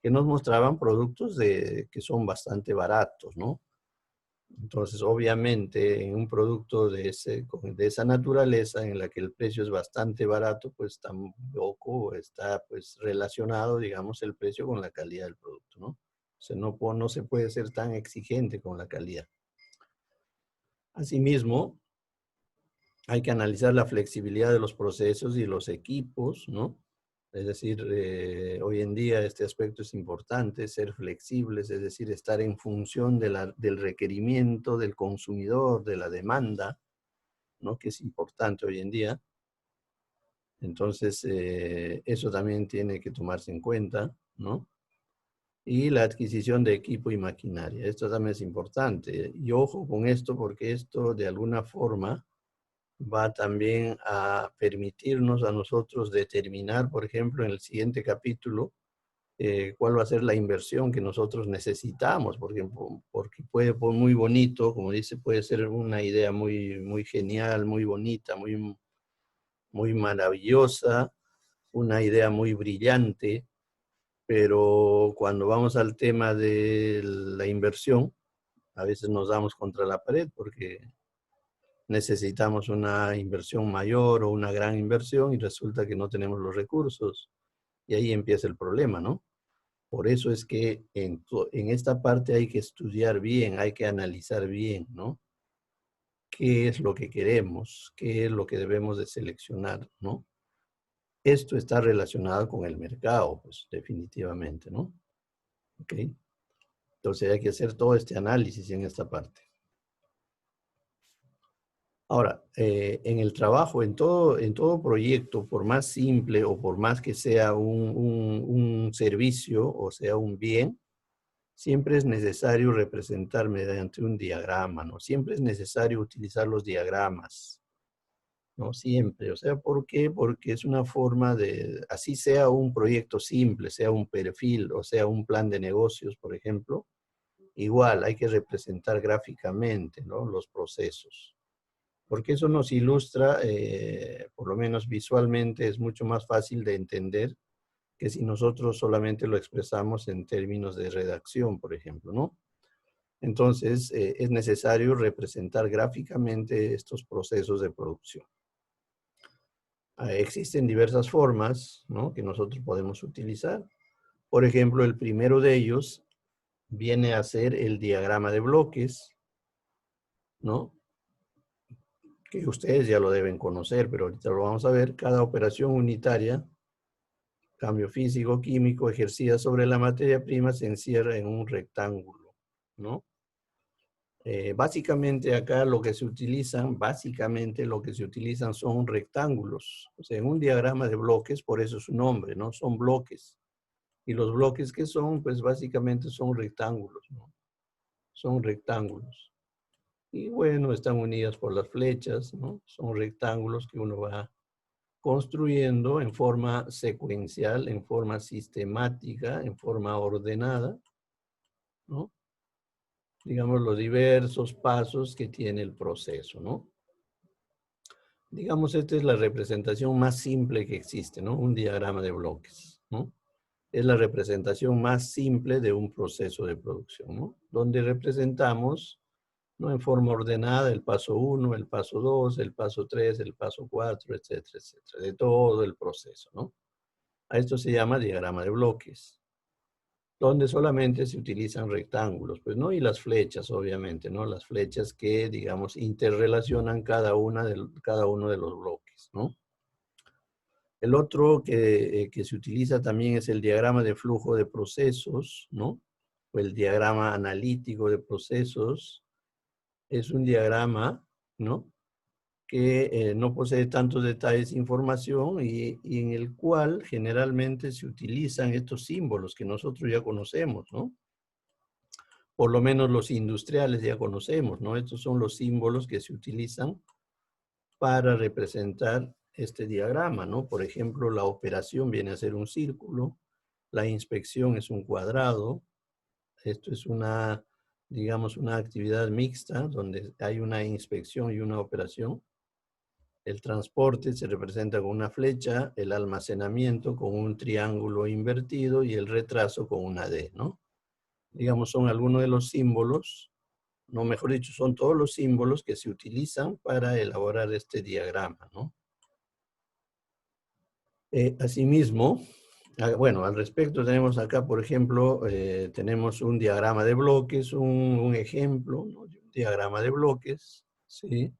A: que nos mostraban productos que son bastante baratos, ¿no? Entonces, obviamente, en un producto de esa naturaleza, en la que el precio es bastante barato, pues tampoco está pues relacionado, digamos, el precio con la calidad del producto, ¿no? O sea, no se puede ser tan exigente con la calidad. Asimismo, hay que analizar la flexibilidad de los procesos y los equipos, ¿no? Es decir, hoy en día este aspecto es importante, ser flexibles, es decir, estar en función del requerimiento del consumidor, de la demanda, ¿no? Que es importante hoy en día. Entonces, eso también tiene que tomarse en cuenta, ¿no? Y la adquisición de equipo y maquinaria. Esto también es importante. Y ojo con esto, porque esto de alguna forma va también a permitirnos a nosotros determinar, por ejemplo, en el siguiente capítulo, cuál va a ser la inversión que nosotros necesitamos, porque puede ser muy bonito, como dice, puede ser una idea muy, muy genial, muy bonita, muy maravillosa, una idea muy brillante, pero cuando vamos al tema de la inversión, a veces nos damos contra la pared porque necesitamos una inversión mayor o una gran inversión y resulta que no tenemos los recursos. Y ahí empieza el problema, ¿no? Por eso es que en esta parte hay que estudiar bien, hay que analizar bien, ¿no? ¿Qué es lo que queremos? ¿Qué es lo que debemos de seleccionar, ¿no? Esto está relacionado con el mercado, pues definitivamente, ¿no? ¿Ok? Entonces hay que hacer todo este análisis en esta parte. Ahora, en el trabajo, en todo proyecto, por más simple o por más que sea un servicio o sea un bien, siempre es necesario representar mediante un diagrama, ¿no? Siempre es necesario utilizar los diagramas, ¿no? Siempre. O sea, ¿por qué? Porque es una forma de, así sea un proyecto simple, sea un perfil o sea un plan de negocios, por ejemplo, igual hay que representar gráficamente, ¿no? Los procesos. Porque eso nos ilustra, por lo menos visualmente, es mucho más fácil de entender que si nosotros solamente lo expresamos en términos de redacción, por ejemplo, ¿no? Entonces, es necesario representar gráficamente estos procesos de producción. Existen diversas formas, ¿no?, que nosotros podemos utilizar. Por ejemplo, el primero de ellos viene a ser el diagrama de bloques, ¿no?, que ustedes ya lo deben conocer, pero ahorita lo vamos a ver. Cada operación unitaria, cambio físico, químico, ejercida sobre la materia prima, se encierra en un rectángulo, ¿no? Básicamente acá lo que se utilizan, son rectángulos. O sea, en un diagrama de bloques, por eso su nombre, ¿no? Son bloques. Y los bloques que son, pues básicamente son rectángulos, ¿no? Son rectángulos. Y bueno, están unidas por las flechas, ¿no? Son rectángulos que uno va construyendo en forma secuencial, en forma sistemática, en forma ordenada, ¿no? Digamos, los diversos pasos que tiene el proceso, ¿no? Digamos, esta es la representación más simple que existe, ¿no? Un diagrama de bloques, ¿no? Es la representación más simple de un proceso de producción, ¿no? Donde representamos, ¿no?, en forma ordenada el paso 1, el paso 2, el paso 3, el paso 4, etcétera, etcétera, de todo el proceso, ¿no? A esto se llama diagrama de bloques, donde solamente se utilizan rectángulos, pues, ¿no? Y las flechas, obviamente, ¿no? Las flechas que, digamos, interrelacionan cada uno de los bloques, ¿no? El otro que se utiliza también es el diagrama de flujo de procesos, ¿no? O el diagrama analítico de procesos. Es un diagrama, ¿no?, que no posee tantos detalles de información y en el cual generalmente se utilizan estos símbolos que nosotros ya conocemos, ¿no? Por lo menos los industriales ya conocemos, ¿no? Estos son los símbolos que se utilizan para representar este diagrama, ¿no? Por ejemplo, la operación viene a ser un círculo, la inspección es un cuadrado, esto es una, digamos, una actividad mixta donde hay una inspección y una operación. El transporte se representa con una flecha, el almacenamiento con un triángulo invertido y el retraso con una D, ¿no? Digamos, son algunos de los símbolos, no, mejor dicho, son todos los símbolos que se utilizan para elaborar este diagrama, ¿no? Asimismo, bueno, al respecto tenemos acá, por ejemplo, tenemos un diagrama de bloques, un ejemplo, ¿no? De un diagrama de bloques, ¿sí?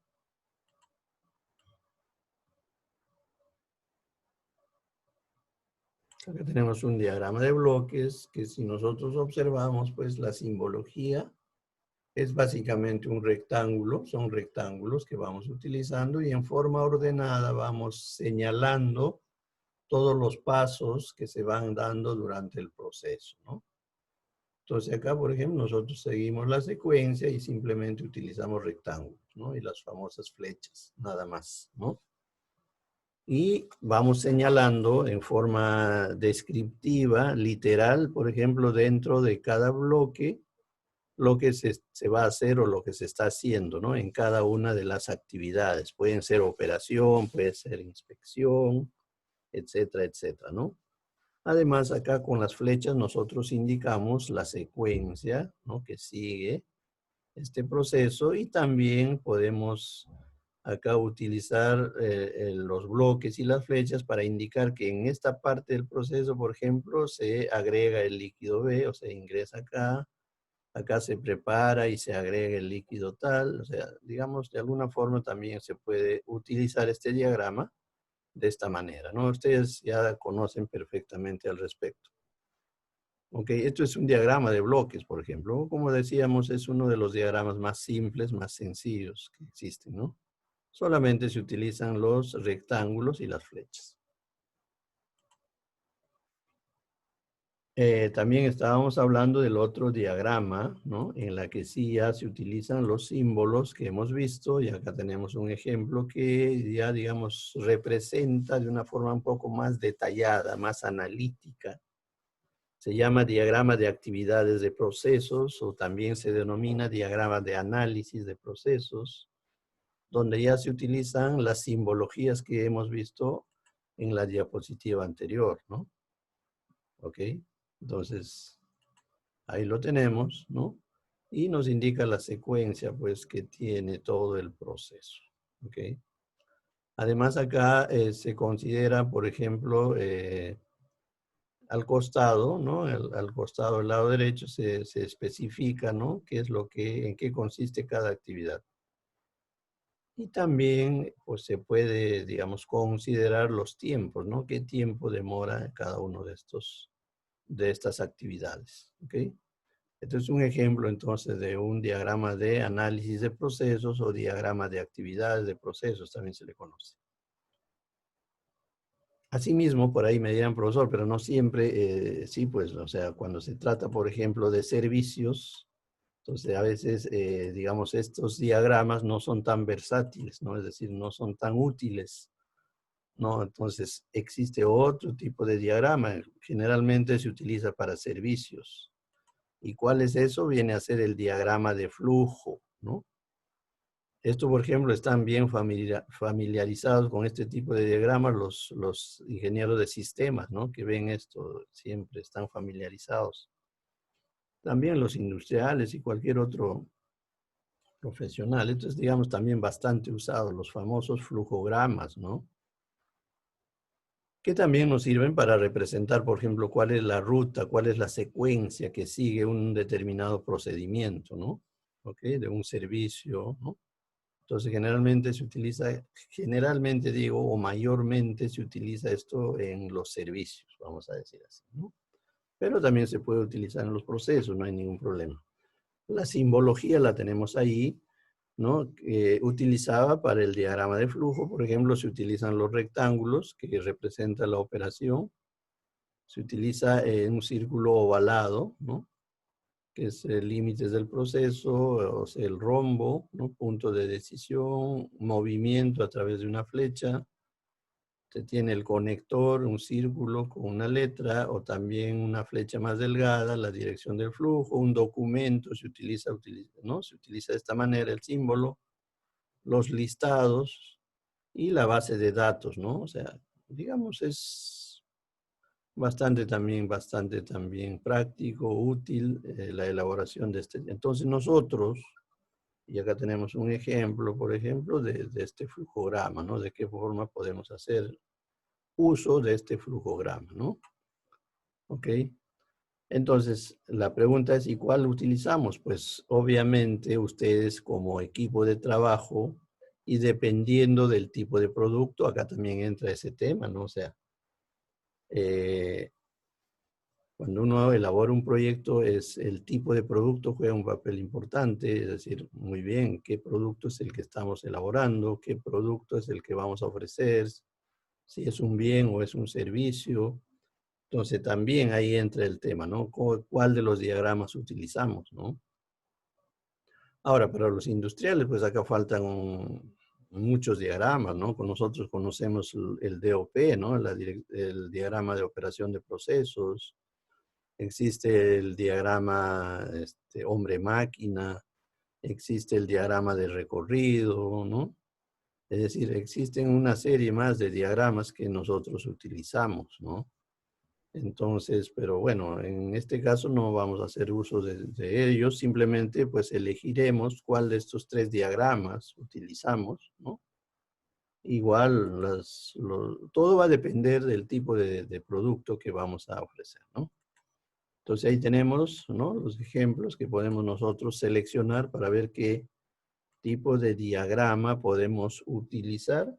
A: Acá tenemos un diagrama de bloques que si nosotros observamos, pues la simbología es básicamente un rectángulo, son rectángulos que vamos utilizando y en forma ordenada vamos señalando todos los pasos que se van dando durante el proceso, ¿no? Entonces acá, por ejemplo, nosotros seguimos la secuencia y simplemente utilizamos rectángulos, ¿no? Y las famosas flechas, nada más, ¿no? Y vamos señalando en forma descriptiva, literal, por ejemplo, dentro de cada bloque, lo que se va a hacer o lo que se está haciendo, ¿no? En cada una de las actividades. Pueden ser operación, puede ser inspección, etcétera, etcétera, ¿no? Además, acá con las flechas nosotros indicamos la secuencia, ¿no? Que sigue este proceso y también podemos acá utilizar los bloques y las flechas para indicar que en esta parte del proceso, por ejemplo, se agrega el líquido B, o se ingresa acá, acá se prepara y se agrega el líquido tal, o sea, digamos, de alguna forma también se puede utilizar este diagrama de esta manera, ¿no? Ustedes ya conocen perfectamente al respecto. Ok, esto es un diagrama de bloques, por ejemplo. Como decíamos, es uno de los diagramas más simples, más sencillos que existen, ¿no? Solamente se utilizan los rectángulos y las flechas. También estábamos hablando del otro diagrama, ¿no? En la que sí ya se utilizan los símbolos que hemos visto, y acá tenemos un ejemplo que ya, digamos, representa de una forma un poco más detallada, más analítica. Se llama diagrama de actividades de procesos, o también se denomina diagrama de análisis de procesos, donde ya se utilizan las simbologías que hemos visto en la diapositiva anterior, ¿no? ¿Ok? Entonces, ahí lo tenemos, ¿no? Y nos indica la secuencia, pues, que tiene todo el proceso, ¿ok? Además, acá se considera, por ejemplo, al costado, ¿no? Al costado del lado derecho se especifica, ¿no? ¿Qué es en qué consiste cada actividad? Y también, pues, se puede, digamos, considerar los tiempos, ¿no? ¿Qué tiempo demora cada uno de estas actividades? ¿Ok? Este es un ejemplo, entonces, de un diagrama de análisis de procesos o diagrama de actividades de procesos, también se le conoce. Asimismo, por ahí me dirán, profesor, pero no siempre, sí, pues, o sea, cuando se trata, por ejemplo, de servicios, entonces a veces, digamos, estos diagramas no son tan versátiles, ¿no? Es decir, no son tan útiles, ¿no? Entonces, existe otro tipo de diagrama, generalmente se utiliza para servicios. ¿Y cuál es eso? Viene a ser el diagrama de flujo, ¿no? Esto, por ejemplo, están bien familiarizados con este tipo de diagramas los ingenieros de sistemas, ¿no? Que ven esto, siempre están familiarizados. También los industriales y cualquier otro profesional. Esto es, digamos, también bastante usado, los famosos flujogramas, ¿no? Que también nos sirven para representar, por ejemplo, cuál es la ruta, cuál es la secuencia que sigue un determinado procedimiento, ¿no? ¿Ok? De un servicio, ¿no? Entonces, generalmente se utiliza, generalmente digo, o mayormente se utiliza esto en los servicios, vamos a decir así, ¿no? Pero también se puede utilizar en los procesos, no hay ningún problema. La simbología la tenemos ahí, ¿no? Que utilizaba para el diagrama de flujo. Por ejemplo, se utilizan los rectángulos que representan la operación. Se utiliza un círculo ovalado, ¿no? Que es límites del proceso, o sea, el rombo, ¿no? Punto de decisión, movimiento a través de una flecha. Se tiene el conector, un círculo con una letra, o también una flecha más delgada, la dirección del flujo. Un documento se utiliza, ¿no? Se utiliza de esta manera el símbolo, los listados y la base de datos, ¿no? O sea, digamos, es bastante también práctico, útil la elaboración de este. Entonces nosotros, y acá tenemos un ejemplo, por ejemplo, de este flujograma, ¿no? De qué forma podemos hacer uso de este flujograma, ¿no? ¿Ok? Entonces, la pregunta es, ¿y cuál utilizamos? Pues, obviamente, ustedes como equipo de trabajo, y dependiendo del tipo de producto, acá también entra ese tema, ¿no? O sea, cuando uno elabora un proyecto, el tipo de producto juega un papel importante, es decir, muy bien, ¿qué producto es el que estamos elaborando? ¿Qué producto es el que vamos a ofrecer? Si es un bien o es un servicio. Entonces también ahí entra el tema, ¿no? ¿Cuál de los diagramas utilizamos, ¿no? Ahora, para los industriales, pues acá faltan muchos diagramas, ¿no? Nosotros conocemos el DOP, ¿no? El diagrama de operación de procesos. Existe el diagrama hombre-máquina. Existe el diagrama de recorrido, ¿no? Es decir, existen una serie más de diagramas que nosotros utilizamos, ¿no? Entonces, pero bueno, en este caso no vamos a hacer uso de ellos, simplemente pues elegiremos cuál de estos 3 diagramas utilizamos, ¿no? Igual, todo va a depender del tipo de producto que vamos a ofrecer, ¿no? Entonces ahí tenemos, ¿no? Los ejemplos que podemos nosotros seleccionar para ver qué tipo de diagrama podemos utilizar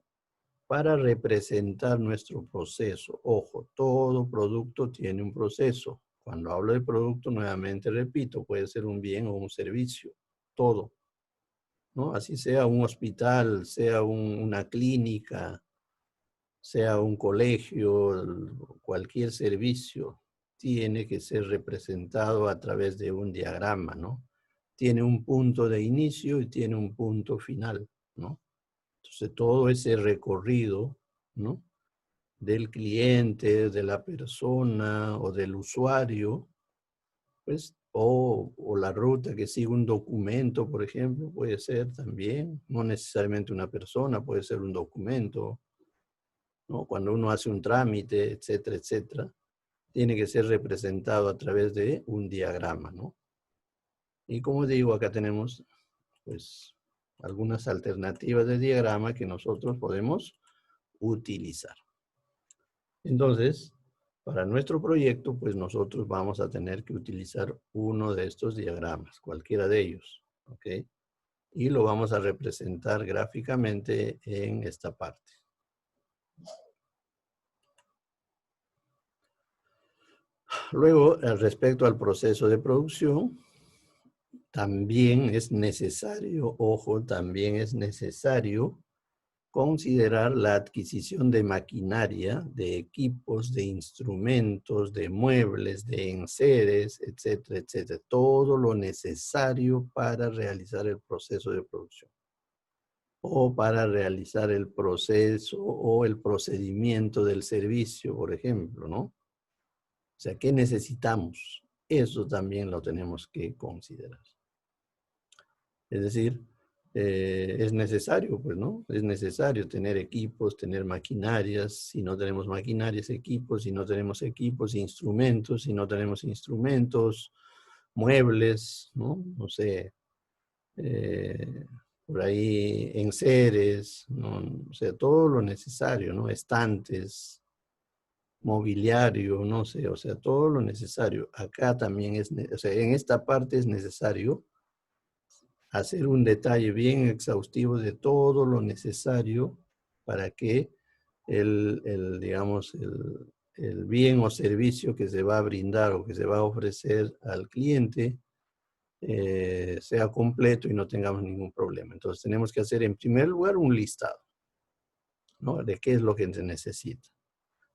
A: para representar nuestro proceso. Ojo, todo producto tiene un proceso. Cuando hablo de producto, nuevamente repito, puede ser un bien o un servicio. Todo, ¿no? Así sea un hospital, sea una clínica, sea un colegio, cualquier servicio, tiene que ser representado a través de un diagrama, ¿no? Tiene un punto de inicio y tiene un punto final, ¿no? Entonces, todo ese recorrido, ¿no? Del cliente, de la persona o del usuario, pues, o la ruta que sigue un documento, por ejemplo, puede ser también, no necesariamente una persona, puede ser un documento, ¿no? Cuando uno hace un trámite, etcétera, etcétera, tiene que ser representado a través de un diagrama, ¿no? Y como digo, acá tenemos, pues, algunas alternativas de diagrama que nosotros podemos utilizar. Entonces, para nuestro proyecto, pues nosotros vamos a tener que utilizar uno de estos diagramas, cualquiera de ellos, ¿ok? Y lo vamos a representar gráficamente en esta parte. Luego, respecto al proceso de producción, también es necesario, ojo, también es necesario considerar la adquisición de maquinaria, de equipos, de instrumentos, de muebles, de enseres, etcétera, etcétera. Todo lo necesario para realizar el proceso de producción. O para realizar el proceso o el procedimiento del servicio, por ejemplo, ¿no? O sea, ¿qué necesitamos? Eso también lo tenemos que considerar. Es decir, es necesario, pues, ¿no? Es necesario tener equipos, tener maquinarias. Si no tenemos maquinarias, equipos. Si no tenemos equipos, instrumentos. Si no tenemos instrumentos, muebles, ¿no? No sé, por ahí enseres, ¿no? O sea, todo lo necesario, ¿no? Estantes, mobiliario, no sé, o sea, todo lo necesario. Acá también o sea, en esta parte es necesario hacer un detalle bien exhaustivo de todo lo necesario para que digamos, el bien o servicio que se va a brindar o que se va a ofrecer al cliente sea completo y no tengamos ningún problema. Entonces tenemos que hacer en primer lugar un listado, ¿no? De qué es lo que se necesita.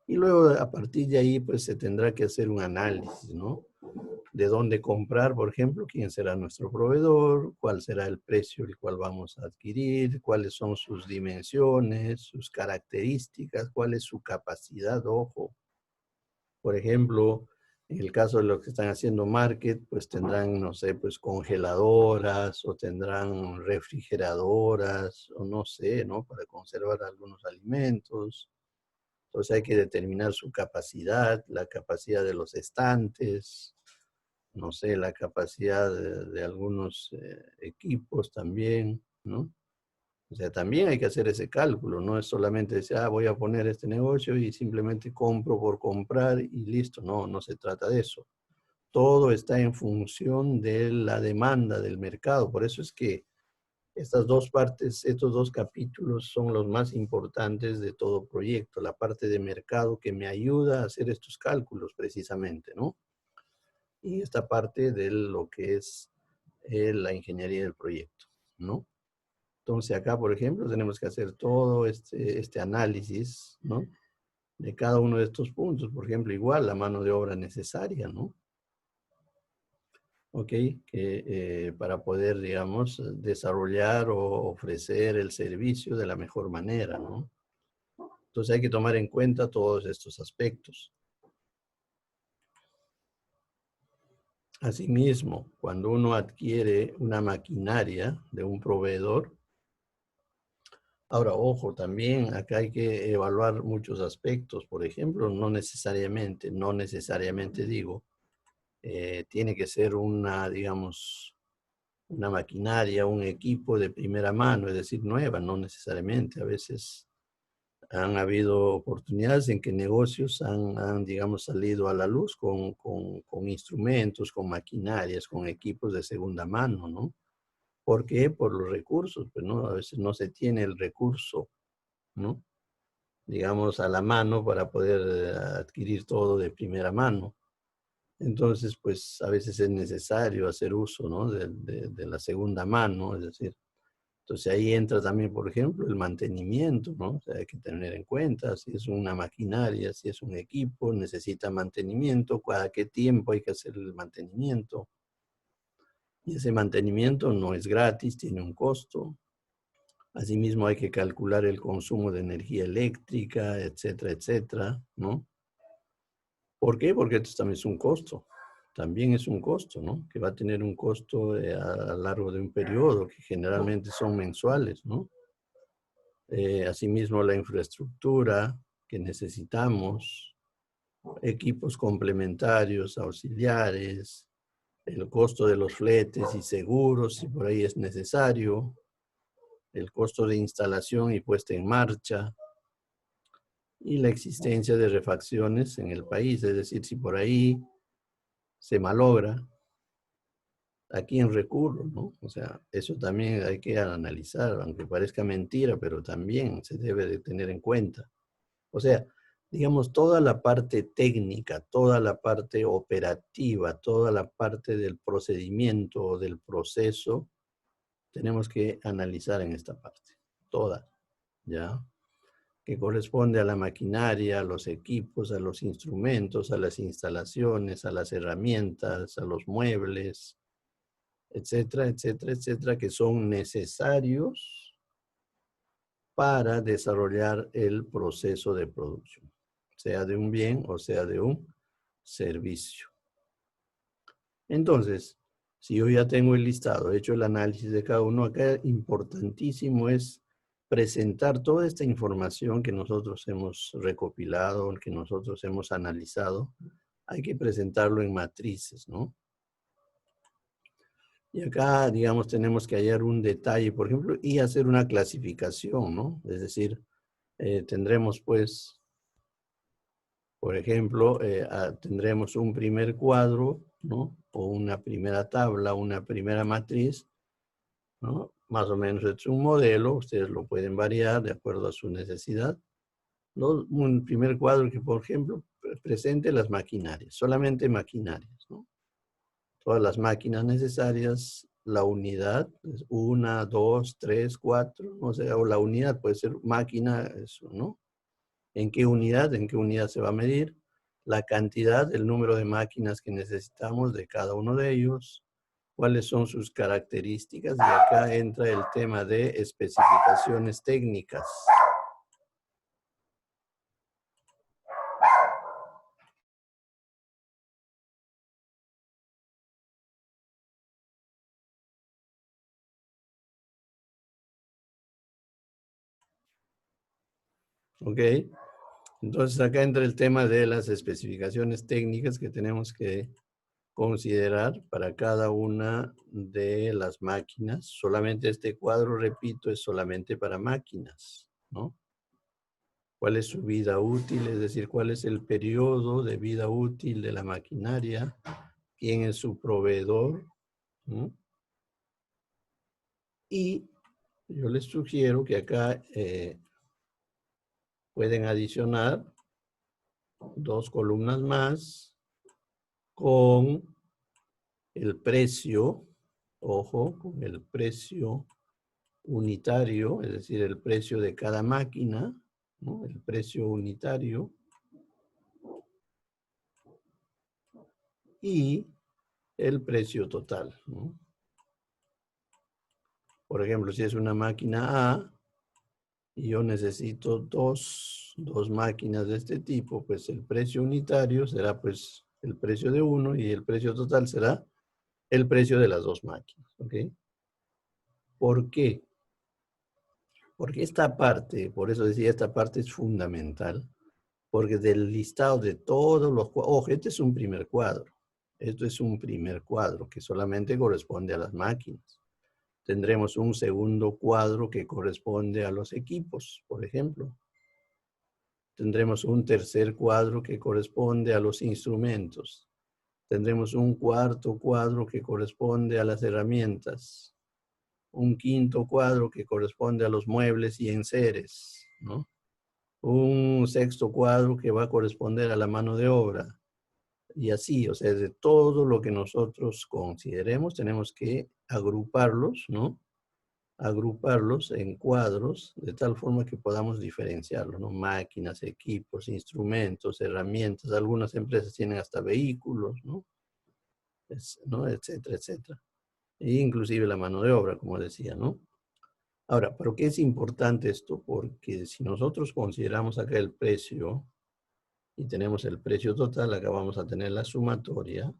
A: Y luego a partir de ahí pues se tendrá que hacer un análisis, ¿no? De dónde comprar, por ejemplo, quién será nuestro proveedor, cuál será el precio el cual vamos a adquirir, cuáles son sus dimensiones, sus características, cuál es su capacidad, ojo. Por ejemplo, en el caso de los que están haciendo market, pues tendrán, no sé, pues congeladoras o tendrán refrigeradoras o no sé, ¿no? Para conservar algunos alimentos. Entonces hay que determinar su capacidad, la capacidad de los estantes, no sé, la capacidad de algunos equipos también, ¿no? O sea, también hay que hacer ese cálculo, no es solamente decir, voy a poner este negocio y simplemente compro por comprar y listo. No, no se trata de eso. Todo está en función de la demanda del mercado. Por eso es que estas dos partes, estos dos capítulos son los más importantes de todo proyecto. La parte de mercado que me ayuda a hacer estos cálculos precisamente, ¿no? Y esta parte de lo que es la ingeniería del proyecto, ¿no? Entonces acá, por ejemplo, tenemos que hacer todo este análisis, ¿no? De cada uno de estos puntos. Por ejemplo, igual la mano de obra necesaria, ¿no? Ok, para poder, digamos, desarrollar o ofrecer el servicio de la mejor manera, ¿no? Entonces hay que tomar en cuenta todos estos aspectos. Asimismo, cuando uno adquiere una maquinaria de un proveedor, ahora, ojo, también acá hay que evaluar muchos aspectos. Por ejemplo, no necesariamente digo, tiene que ser una, digamos, una maquinaria, un equipo de primera mano, es decir, nueva, no necesariamente. A veces han habido oportunidades en que negocios han digamos, salido a la luz con instrumentos, con maquinarias, con equipos de segunda mano, ¿no? ¿Por qué? Por los recursos, pues, ¿no? A veces no se tiene el recurso, ¿no? Digamos, a la mano para poder adquirir todo de primera mano. Entonces, pues, a veces es necesario hacer uso, ¿no? De la segunda mano, es decir, entonces ahí entra también, por ejemplo, el mantenimiento, ¿no? O sea, hay que tener en cuenta si es una maquinaria, si es un equipo, necesita mantenimiento, cada qué tiempo hay que hacer el mantenimiento. Y ese mantenimiento no es gratis, tiene un costo. Asimismo hay que calcular el consumo de energía eléctrica, etcétera, etcétera, ¿no? ¿Por qué? Porque esto también es un costo. También es un costo, ¿no? Que va a tener un costo a lo largo de un periodo, que generalmente son mensuales, ¿no? Asimismo, la infraestructura que necesitamos, equipos complementarios, auxiliares, el costo de los fletes y seguros, si por ahí es necesario, el costo de instalación y puesta en marcha, y la existencia de refacciones en el país, es decir, si por ahí se malogra, ¿a quién recurro, no? O sea, eso también hay que analizar, aunque parezca mentira, pero también se debe de tener en cuenta. O sea, digamos, toda la parte técnica, toda la parte operativa, toda la parte del procedimiento o del proceso, tenemos que analizar en esta parte, toda, ¿ya? Que corresponde a la maquinaria, a los equipos, a los instrumentos, a las instalaciones, a las herramientas, a los muebles, etcétera, etcétera, etcétera, que son necesarios para desarrollar el proceso de producción, sea de un bien o sea de un servicio. Entonces, si yo ya tengo el listado, he hecho el análisis de cada uno, acá importantísimo es presentar toda esta información que nosotros hemos recopilado, que nosotros hemos analizado, hay que presentarlo en matrices, ¿no? Y acá, digamos, tenemos que hallar un detalle, por ejemplo, y hacer una clasificación, ¿no? Es decir, tendremos, pues, por ejemplo, tendremos un primer cuadro, ¿no? O una primera tabla, una primera matriz, ¿no? Más o menos es un modelo, ustedes lo pueden variar de acuerdo a su necesidad, ¿no? Un primer cuadro que, por ejemplo, presente las maquinarias, solamente maquinarias, ¿no? todas las máquinas necesarias, la unidad, 1, 2, 3, 4, o sea, o la unidad puede ser máquina, eso, ¿no? ¿En qué unidad se va a medir? La cantidad, el número de máquinas que necesitamos de cada uno de ellos, cuáles son sus características, y acá entra el tema de especificaciones técnicas. ¿Ok? Entonces acá entra el tema de las especificaciones técnicas que tenemos que considerar para cada una de las máquinas. Solamente este cuadro, repito, es solamente para máquinas, ¿no? ¿Cuál es su vida útil? Es decir, ¿cuál es el periodo de vida útil de la maquinaria? ¿Quién es su proveedor? ¿No? Y yo les sugiero que acá pueden adicionar 2 columnas más con el precio, ojo, con el precio unitario, es decir, el precio de cada máquina, ¿no? El precio unitario. Y el precio total, ¿no? Por ejemplo, si es una máquina A y yo necesito dos máquinas de este tipo, pues el precio unitario será pues el precio de uno y el precio total será el precio de las 2 máquinas, ¿ok? ¿Por qué? Porque esta parte, por eso decía, esta parte es fundamental, porque del listado de todos los cuadros, ojo, este es un primer cuadro. Esto es un primer cuadro que solamente corresponde a las máquinas. Tendremos un segundo cuadro que corresponde a los equipos, por ejemplo. Tendremos un tercer cuadro que corresponde a los instrumentos. Tendremos un cuarto cuadro que corresponde a las herramientas. Un quinto cuadro que corresponde a los muebles y enseres, ¿no? Un sexto cuadro que va a corresponder a la mano de obra. Y así, o sea, de todo lo que nosotros consideremos, tenemos que agruparlos, ¿no? Agruparlos en cuadros de tal forma que podamos diferenciarlos, ¿no? Máquinas, equipos, instrumentos, herramientas. Algunas empresas tienen hasta vehículos, ¿no? ¿No? Etcétera, etcétera. E inclusive la mano de obra, como decía, ¿no? Ahora, ¿por qué es importante esto? Porque si nosotros consideramos acá el precio y tenemos el precio total, acá vamos a tener la sumatoria.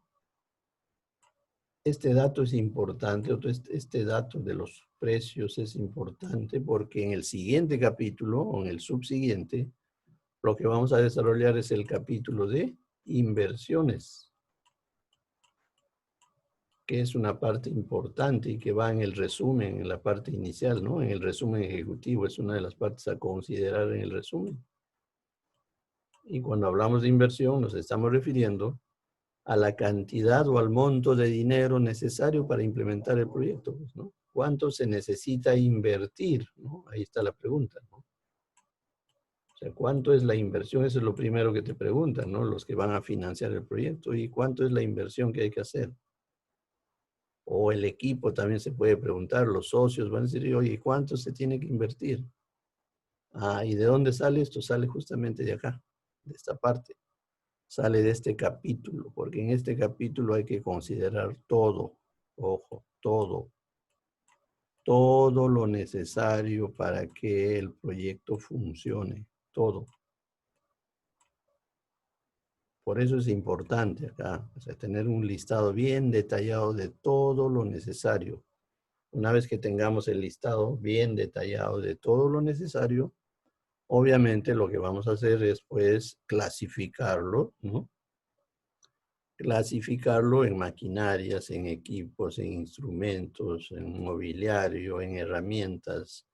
A: Este dato es importante, este dato de los precios es importante porque en el siguiente capítulo o en el subsiguiente, lo que vamos a desarrollar es el capítulo de inversiones, que es una parte importante y que va en el resumen, en la parte inicial, ¿no? En el resumen ejecutivo, es una de las partes a considerar en el resumen. Y cuando hablamos de inversión, nos estamos refiriendo a la cantidad o al monto de dinero necesario para implementar el proyecto, pues, ¿no? ¿Cuánto se necesita invertir? ¿No? Ahí está la pregunta, ¿no? O sea, ¿cuánto es la inversión? Eso es lo primero que te preguntan, ¿no? Los que van a financiar el proyecto. ¿Y cuánto es la inversión que hay que hacer? O el equipo también se puede preguntar, los socios van a decir, oye, ¿cuánto se tiene que invertir? Ah, ¿y de dónde sale esto? Sale justamente de acá, de esta parte. Sale de este capítulo, porque en este capítulo hay que considerar todo, ojo, todo lo necesario para que el proyecto funcione, todo. Por eso es importante acá, o sea, tener un listado bien detallado de todo lo necesario. Una vez que tengamos el listado bien detallado de todo lo necesario, obviamente lo que vamos a hacer es pues clasificarlo, ¿no? Clasificarlo en maquinarias, en equipos, en instrumentos, en mobiliario, en herramientas,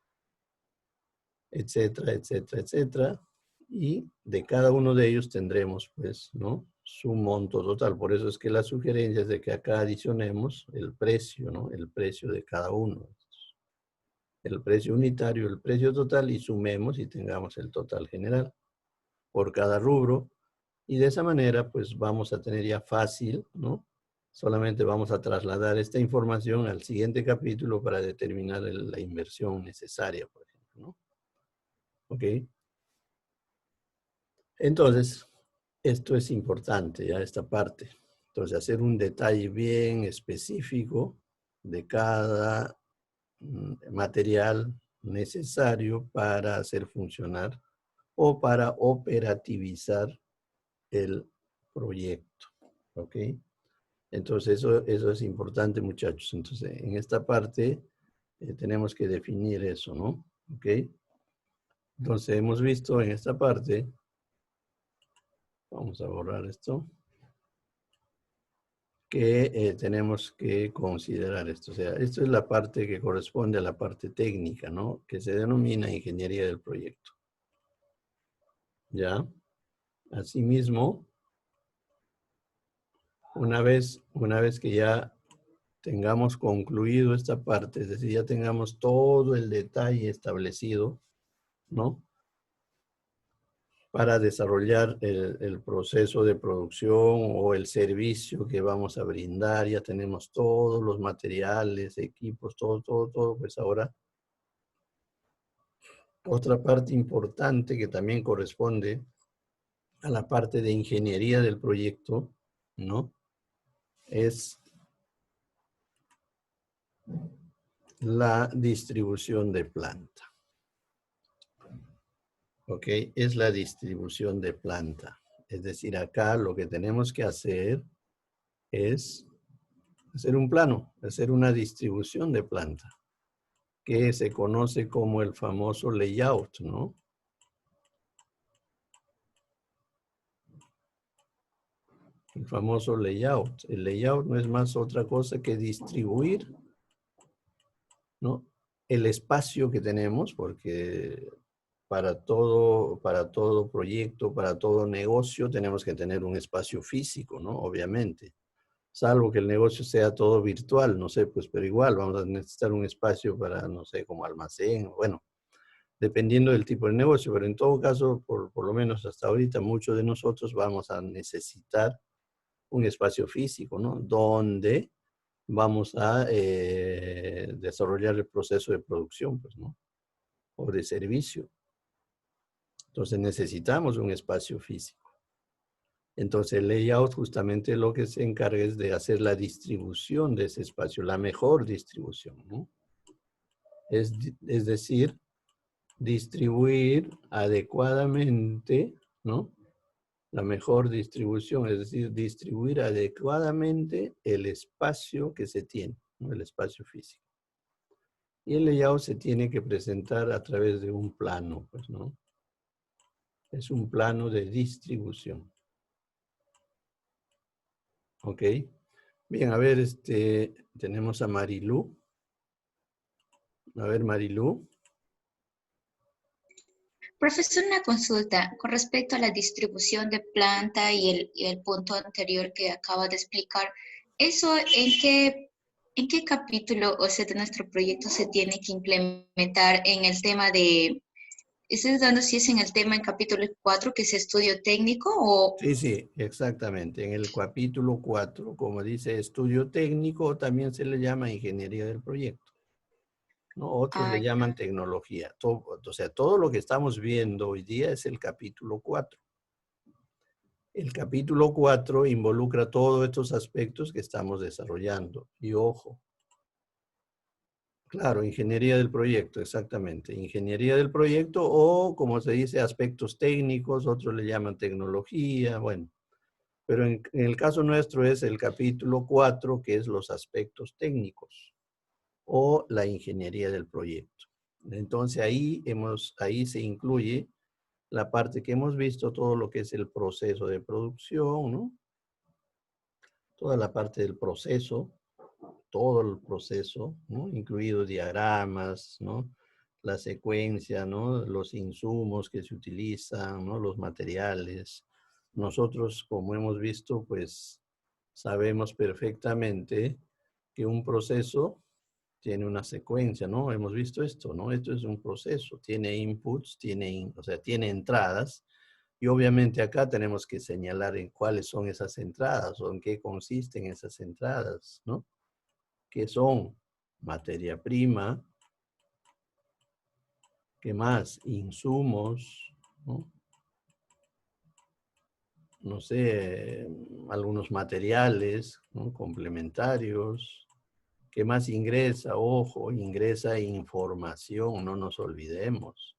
A: etcétera, etcétera, etcétera. Y de cada uno de ellos tendremos, pues, ¿no? Su monto total. Por eso es que la sugerencia es de que acá adicionemos el precio, ¿no? El precio de cada uno. El precio unitario, el precio total y sumemos y tengamos el total general por cada rubro. Y de esa manera, pues vamos a tener ya fácil, ¿no? Solamente vamos a trasladar esta información al siguiente capítulo para determinar la inversión necesaria, por ejemplo, ¿no? ¿Ok? Entonces, esto es importante, ya esta parte. Entonces, hacer un detalle bien específico de cada material necesario para hacer funcionar o para operativizar el proyecto. ¿Ok? Entonces, eso es importante, muchachos. Entonces, en esta parte tenemos que definir eso, ¿no? ¿Ok? Entonces, hemos visto en esta parte, vamos a borrar esto, que tenemos que considerar esto. O sea, esto es la parte que corresponde a la parte técnica, ¿no? Que se denomina ingeniería del proyecto. ¿Ya? Asimismo, una vez que ya tengamos concluido esta parte, es decir, ya tengamos todo el detalle establecido, ¿no? Para desarrollar el proceso de producción o el servicio que vamos a brindar. Ya tenemos todos los materiales, equipos, todo. Pues ahora, otra parte importante que también corresponde a la parte de ingeniería del proyecto, ¿no? Es la distribución de planta. ¿Ok? Es la distribución de planta. Es decir, acá lo que tenemos que hacer es hacer un plano, hacer una distribución de planta, que se conoce como el famoso layout, ¿no? El famoso layout. El layout no es más otra cosa que distribuir, ¿no? El espacio que tenemos, porque para todo proyecto, para todo negocio, tenemos que tener un espacio físico, ¿no? Obviamente. Salvo que el negocio sea todo virtual, no sé, pues, pero igual vamos a necesitar un espacio para, no sé, como almacén, bueno, dependiendo del tipo de negocio, pero en todo caso, por lo menos hasta ahorita, muchos de nosotros vamos a necesitar un espacio físico, ¿no? Donde vamos a desarrollar el proceso de producción, pues, ¿no? O de servicio. Entonces necesitamos un espacio físico. Entonces el layout justamente lo que se encarga es de hacer la distribución de ese espacio, la mejor distribución, ¿no? Es decir, distribuir adecuadamente, ¿no? La mejor distribución, es decir, distribuir adecuadamente el espacio que se tiene, ¿no? El espacio físico. Y el layout se tiene que presentar a través de un plano, pues, ¿no? Es un plano de distribución. ¿Ok? Bien, a ver, tenemos a Marilú. A ver, Marilú.
C: Profesor, una consulta con respecto a la distribución de planta y el punto anterior que acaba de explicar. ¿Eso en qué capítulo, o sea, de nuestro proyecto se tiene que implementar en el tema de... ¿Estoy dando si es en el tema en capítulo 4, que es estudio técnico o...?
A: Sí, exactamente. En el capítulo 4, como dice estudio técnico, también se le llama ingeniería del proyecto, ¿no? Otros le llaman tecnología. O sea, todo lo que estamos viendo hoy día es el capítulo 4. El capítulo 4 involucra todos estos aspectos que estamos desarrollando. Y ojo, claro, ingeniería del proyecto, exactamente. Ingeniería del proyecto o, como se dice, aspectos técnicos, otros le llaman tecnología, bueno. Pero en el caso nuestro es el capítulo 4, que es los aspectos técnicos o la ingeniería del proyecto. Entonces ahí se incluye la parte que hemos visto, todo lo que es el proceso de producción, ¿no? Toda la parte del proceso, todo el proceso, ¿no? Incluidos diagramas, ¿no? La secuencia, ¿no? Los insumos que se utilizan, ¿no? Los materiales. Nosotros, como hemos visto, pues sabemos perfectamente que un proceso tiene una secuencia, ¿no? Hemos visto esto, ¿no? Esto es un proceso, tiene inputs, o sea, tiene entradas Y obviamente acá tenemos que señalar en cuáles son esas entradas o en qué consisten esas entradas, ¿no? ¿Qué son? Materia prima. ¿Qué más? Insumos, ¿no? No sé, algunos materiales, ¿no? Complementarios. ¿Qué más ingresa? Ojo, ingresa información, no nos olvidemos.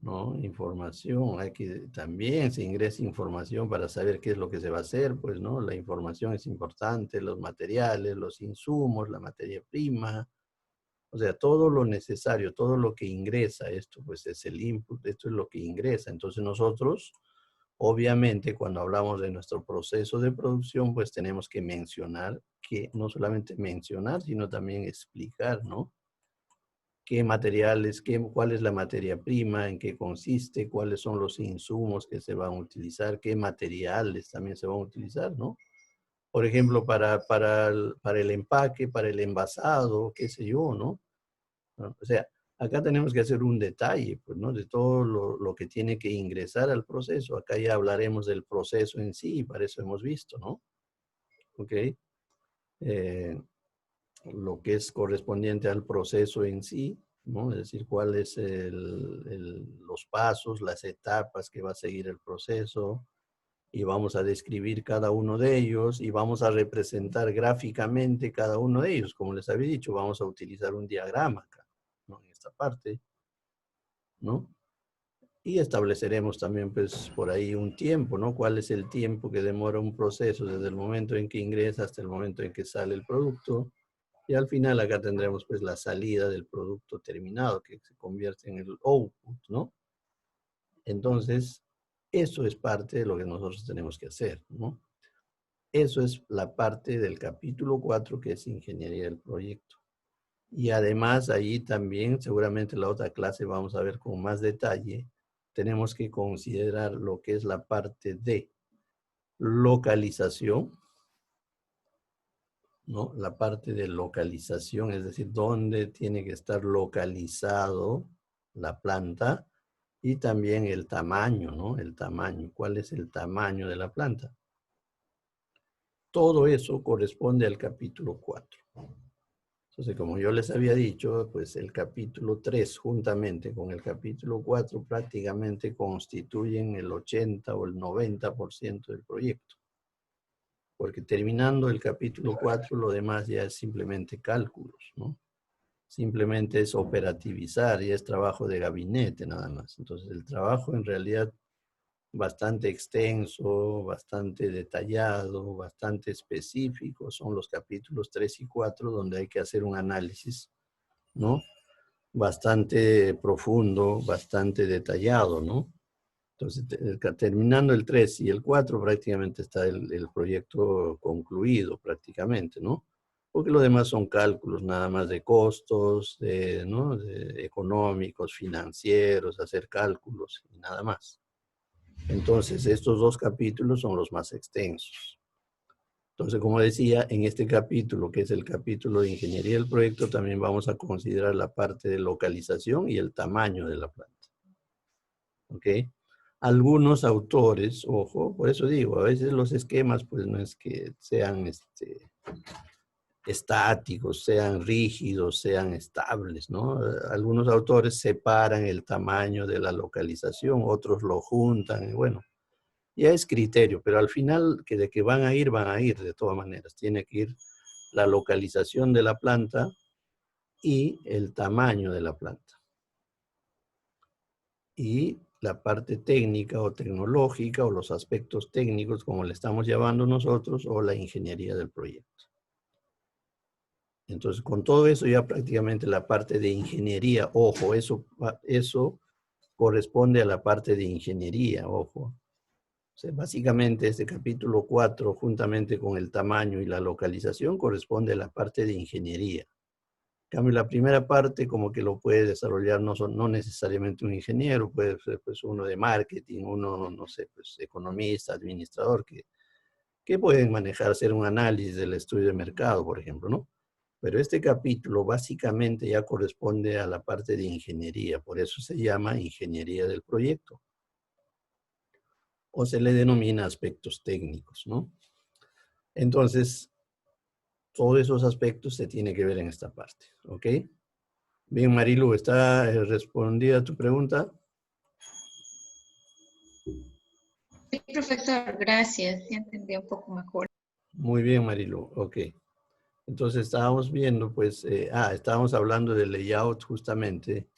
A: ¿No? Información, hay que también se ingresa información para saber qué es lo que se va a hacer, pues, ¿no? La información es importante, los materiales, los insumos, la materia prima, o sea, todo lo necesario, todo lo que ingresa, esto pues es el input, esto es lo que ingresa. Entonces nosotros, obviamente, cuando hablamos de nuestro proceso de producción, pues tenemos que mencionar, que no solamente mencionar, sino también explicar, ¿no? Qué materiales, cuál es la materia prima, en qué consiste, cuáles son los insumos que se van a utilizar, qué materiales también se van a utilizar, ¿no? Por ejemplo, para el empaque, para el envasado, qué sé yo, ¿no? O sea, acá tenemos que hacer un detalle, pues, ¿no? De todo lo que tiene que ingresar al proceso. Acá ya hablaremos del proceso en sí, y para eso hemos visto, ¿no? ¿Ok? Lo que es correspondiente al proceso en sí, ¿no? Es decir, cuáles los pasos, las etapas que va a seguir el proceso, y vamos a describir cada uno de ellos y vamos a representar gráficamente cada uno de ellos. Como les había dicho, vamos a utilizar un diagrama acá, ¿no? En esta parte, ¿no? Y estableceremos también, pues, por ahí un tiempo, ¿no? ¿Cuál es el tiempo que demora un proceso desde el momento en que ingresa hasta el momento en que sale el producto? Y al final acá tendremos pues la salida del producto terminado que se convierte en el output, ¿no? Entonces, eso es parte de lo que nosotros tenemos que hacer, ¿no? Eso es la parte del capítulo 4 que es ingeniería del proyecto. Y además ahí también, seguramente en la otra clase vamos a ver con más detalle, tenemos que considerar lo que es la parte de localización, ¿no? La parte de localización, es decir, dónde tiene que estar localizado la planta y también el tamaño, ¿no? El tamaño, ¿cuál es el tamaño de la planta? Todo eso corresponde al capítulo 4. Entonces, como yo les había dicho, pues el capítulo 3 juntamente con el capítulo 4 prácticamente constituyen el 80 o el 90% del proyecto. Porque terminando el capítulo 4, lo demás ya es simplemente cálculos, ¿no? Simplemente es operativizar y es trabajo de gabinete nada más. Entonces, el trabajo en realidad bastante extenso, bastante detallado, bastante específico, son los capítulos 3 y 4, donde hay que hacer un análisis, ¿no? Bastante profundo, bastante detallado, ¿no? Entonces, terminando el 3 y el 4, prácticamente está el proyecto concluido, prácticamente, ¿no? Porque lo demás son cálculos nada más de costos, ¿no? De económicos, financieros, hacer cálculos y nada más. Entonces, estos dos capítulos son los más extensos. Entonces, como decía, en este capítulo, que es el capítulo de ingeniería del proyecto, también vamos a considerar la parte de localización y el tamaño de la planta. ¿Ok? Algunos autores, ojo, por eso digo, a veces los esquemas pues no es que sean estáticos, sean rígidos, sean estables, ¿no? Algunos autores separan el tamaño de la localización, otros lo juntan, y bueno, ya es criterio, pero al final que de que van a ir de todas maneras. Tiene que ir la localización de la planta y el tamaño de la planta. Y la parte técnica o tecnológica o los aspectos técnicos, como le estamos llamando nosotros, o la ingeniería del proyecto. Entonces, con todo eso ya prácticamente la parte de ingeniería, ojo, eso corresponde a la parte de ingeniería, ojo. O sea, básicamente este capítulo 4, juntamente con el tamaño y la localización, corresponde a la parte de ingeniería. En cambio, la primera parte como que lo puede desarrollar no necesariamente un ingeniero, puede ser pues uno de marketing, uno, no sé, pues economista, administrador, que pueden manejar, hacer un análisis del estudio de mercado, por ejemplo, ¿no? Pero este capítulo básicamente ya corresponde a la parte de ingeniería, por eso se llama ingeniería del proyecto. O se le denomina aspectos técnicos, ¿no? Entonces, todos esos aspectos se tienen que ver en esta parte, ¿ok? Bien, Marilu, ¿está respondida tu pregunta?
C: Sí, profesor, gracias. Ya entendí un poco mejor.
A: Muy bien, Marilu, ok. Entonces estábamos viendo, pues, estábamos hablando del layout justamente.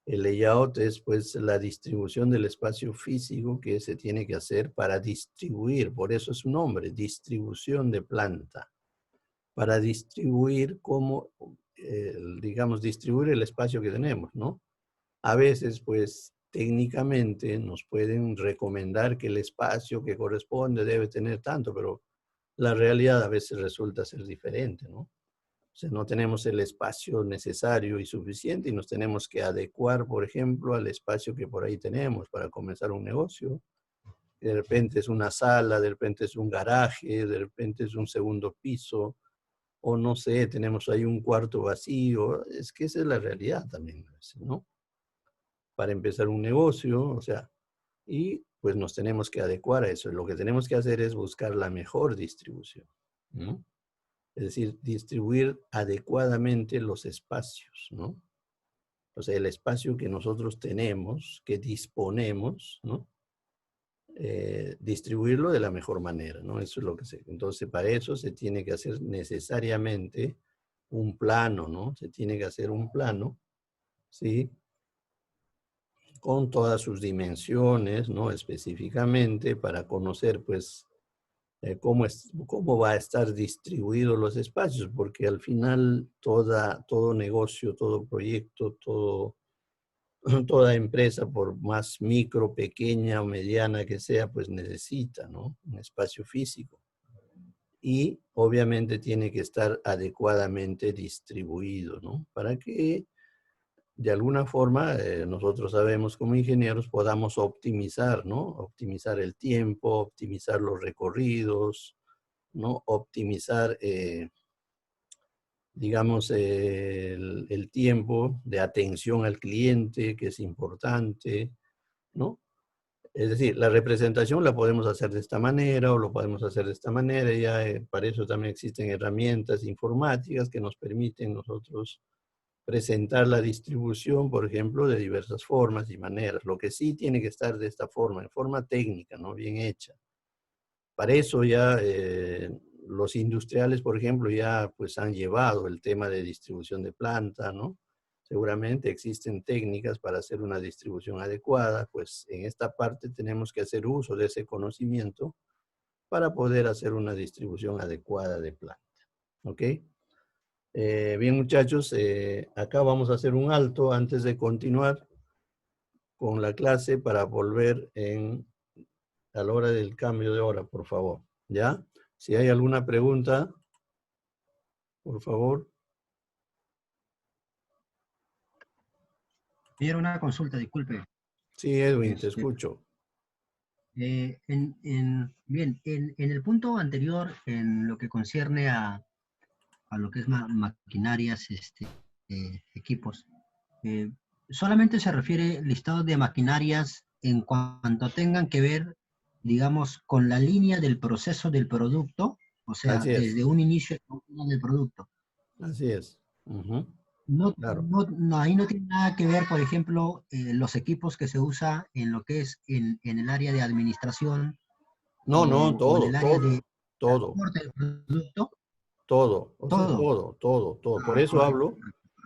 A: El layout es, pues, la distribución del espacio físico que se tiene que hacer para distribuir, por eso es su nombre, distribución de planta. Para distribuir como, digamos, distribuir el espacio que tenemos, ¿no? A veces, pues, técnicamente nos pueden recomendar que el espacio que corresponde debe tener tanto, pero la realidad a veces resulta ser diferente, ¿no? O sea, no tenemos el espacio necesario y suficiente y nos tenemos que adecuar, por ejemplo, al espacio que por ahí tenemos para comenzar un negocio. De repente es una sala, de repente es un garaje, de repente es un segundo piso, o no sé, tenemos ahí un cuarto vacío. Es que esa es la realidad también, ¿no? Para empezar un negocio, o sea, y pues nos tenemos que adecuar a eso. Lo que tenemos que hacer es buscar la mejor distribución, ¿no? Es decir, distribuir adecuadamente los espacios, ¿no? O sea, el espacio que nosotros tenemos, que disponemos, ¿no? Distribuirlo de la mejor manera, ¿no? Eso es lo que se... Entonces, para eso se tiene que hacer necesariamente un plano, ¿no? Se tiene que hacer un plano, ¿sí? Con todas sus dimensiones, ¿no? Específicamente para conocer, pues, cómo va a estar distribuidos los espacios, porque al final todo negocio, todo proyecto, toda empresa, por más micro, pequeña o mediana que sea, pues necesita, ¿no? Un espacio físico. Y obviamente tiene que estar adecuadamente distribuido, ¿no? Para que de alguna forma nosotros sabemos como ingenieros podamos optimizar, ¿no? Optimizar el tiempo, optimizar los recorridos, ¿no? Optimizar, digamos, el tiempo de atención al cliente, que es importante, ¿no? Es decir, la representación la podemos hacer de esta manera o lo podemos hacer de esta manera. Ya para eso también existen herramientas informáticas que nos permiten nosotros presentar la distribución, por ejemplo, de diversas formas y maneras. Lo que sí tiene que estar de esta forma, en forma técnica, ¿no? Bien hecha. Para eso ya los industriales, por ejemplo, ya pues han llevado el tema de distribución de planta, ¿no? Seguramente existen técnicas para hacer una distribución adecuada, pues en esta parte tenemos que hacer uso de ese conocimiento para poder hacer una distribución adecuada de planta, ¿ok? Bien, muchachos, acá vamos a hacer un alto antes de continuar con la clase para volver a la hora del cambio de hora, por favor. ¿Ya? Si hay alguna pregunta, por favor.
B: Quiero una consulta, disculpe.
A: Sí, Edwin, te escucho.
B: Bien, en el punto anterior, en lo que concierne a lo que es maquinarias, equipos, solamente se refiere listado de maquinarias en cuanto tengan que ver, digamos, con la línea del proceso del producto, o sea,
A: Así es.
B: desde un inicio a un final del producto.
A: Así es. Ujú.
B: No,
A: Claro.
B: ahí no tiene nada que ver, por ejemplo, los equipos que se usa en lo que es en el área de administración
A: No, no,
B: o en
A: todo,
B: el área de
A: todo.
B: transporte del producto.
A: Todo, o sea,
B: Todo.
A: todo. Por
B: Ah,
A: eso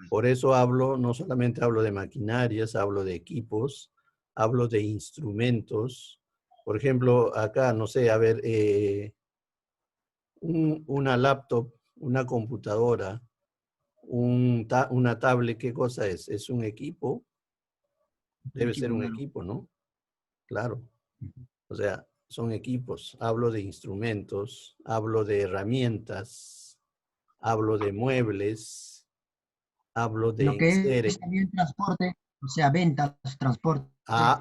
B: correcto.
A: hablo, no solamente hablo de maquinarias, hablo de equipos, hablo de instrumentos. Por ejemplo, acá, no sé, a ver, una laptop, una computadora, una tablet, ¿qué cosa es? ¿Es un equipo? Debe ser un
B: Claro.
A: equipo, ¿no? Claro. O sea, son equipos. Hablo de instrumentos, hablo de herramientas, hablo de muebles, hablo de
B: Lo que
A: enseres.
B: es también transporte, o sea, ventas, transporte,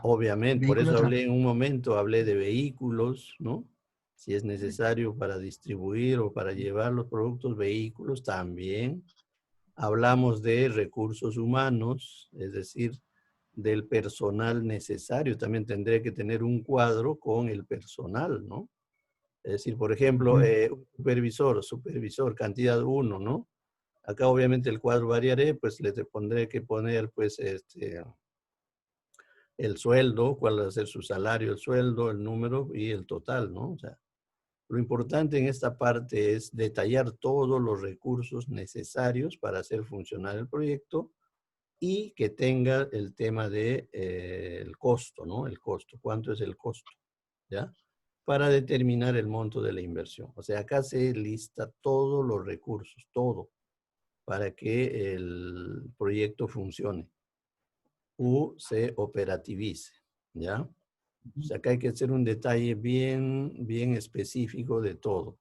A: Obviamente, por
B: vehículos
A: eso
B: de
A: hablé
B: transporte.
A: en un momento, hablé de vehículos, ¿no? Si es necesario para distribuir o para llevar los productos, vehículos también. Hablamos de recursos humanos, es decir, del personal necesario. También tendré que tener un cuadro con el personal, ¿no? Es decir, por ejemplo, un supervisor, cantidad 1, ¿no? Acá obviamente el cuadro variaré, pues le pondré que poner pues el sueldo, cuál va a ser su salario, el sueldo, el número y el total, ¿no? O sea, lo importante en esta parte es detallar todos los recursos necesarios para hacer funcionar el proyecto y que tenga el tema de el costo, ¿no? El costo, ¿cuánto es el costo? ¿Ya? Para determinar el monto de la inversión. O sea, acá se lista todos los recursos, todo, para que el proyecto funcione o se operativice, ¿ya? O sea, acá hay que hacer un detalle bien específico de todo.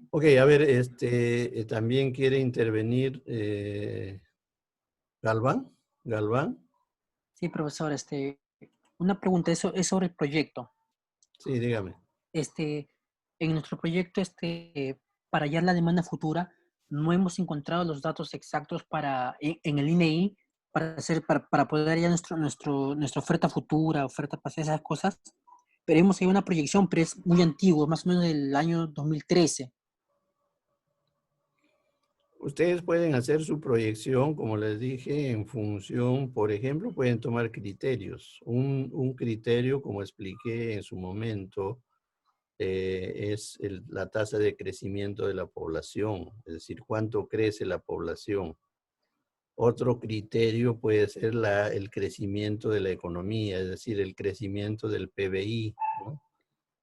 A: Ok, a ver, también quiere intervenir Galván. Galván.
G: Sí, profesor, una pregunta, eso es sobre el proyecto.
A: Sí, dígame.
G: En nuestro proyecto, para hallar la demanda futura, no hemos encontrado los datos exactos en el INEI para poder hallar nuestra oferta futura, oferta pasada, esas cosas. Pero hemos hecho una proyección, pero es muy antiguo, más o menos del año 2013.
A: Ustedes pueden hacer su proyección, como les dije, en función, por ejemplo, pueden tomar criterios. Un criterio, como expliqué en su momento, es la tasa de crecimiento de la población, es decir, cuánto crece la población. Otro criterio puede ser el crecimiento de la economía, es decir, el crecimiento del PBI, ¿no?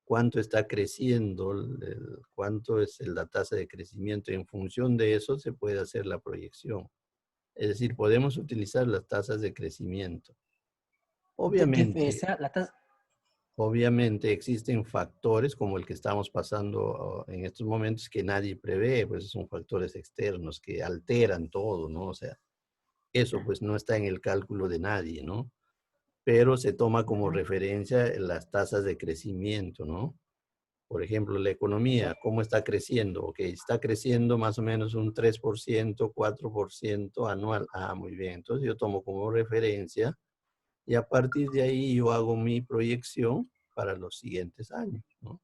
A: Cuánto está creciendo, cuánto es la tasa de crecimiento. En función de eso se puede hacer la proyección. Es decir, podemos utilizar las tasas de crecimiento. Obviamente, obviamente existen factores como el que estamos pasando en estos momentos que nadie prevé, pues son factores externos que alteran todo, ¿no? O sea, eso pues no está en el cálculo de nadie, ¿no? Pero se toma como referencia las tasas de crecimiento, ¿no? Por ejemplo, la economía, ¿cómo está creciendo? Ok, está creciendo más o menos un 3%, 4% anual. Ah, muy bien. Entonces yo tomo como referencia y a partir de ahí yo hago mi proyección para los siguientes años, ¿no?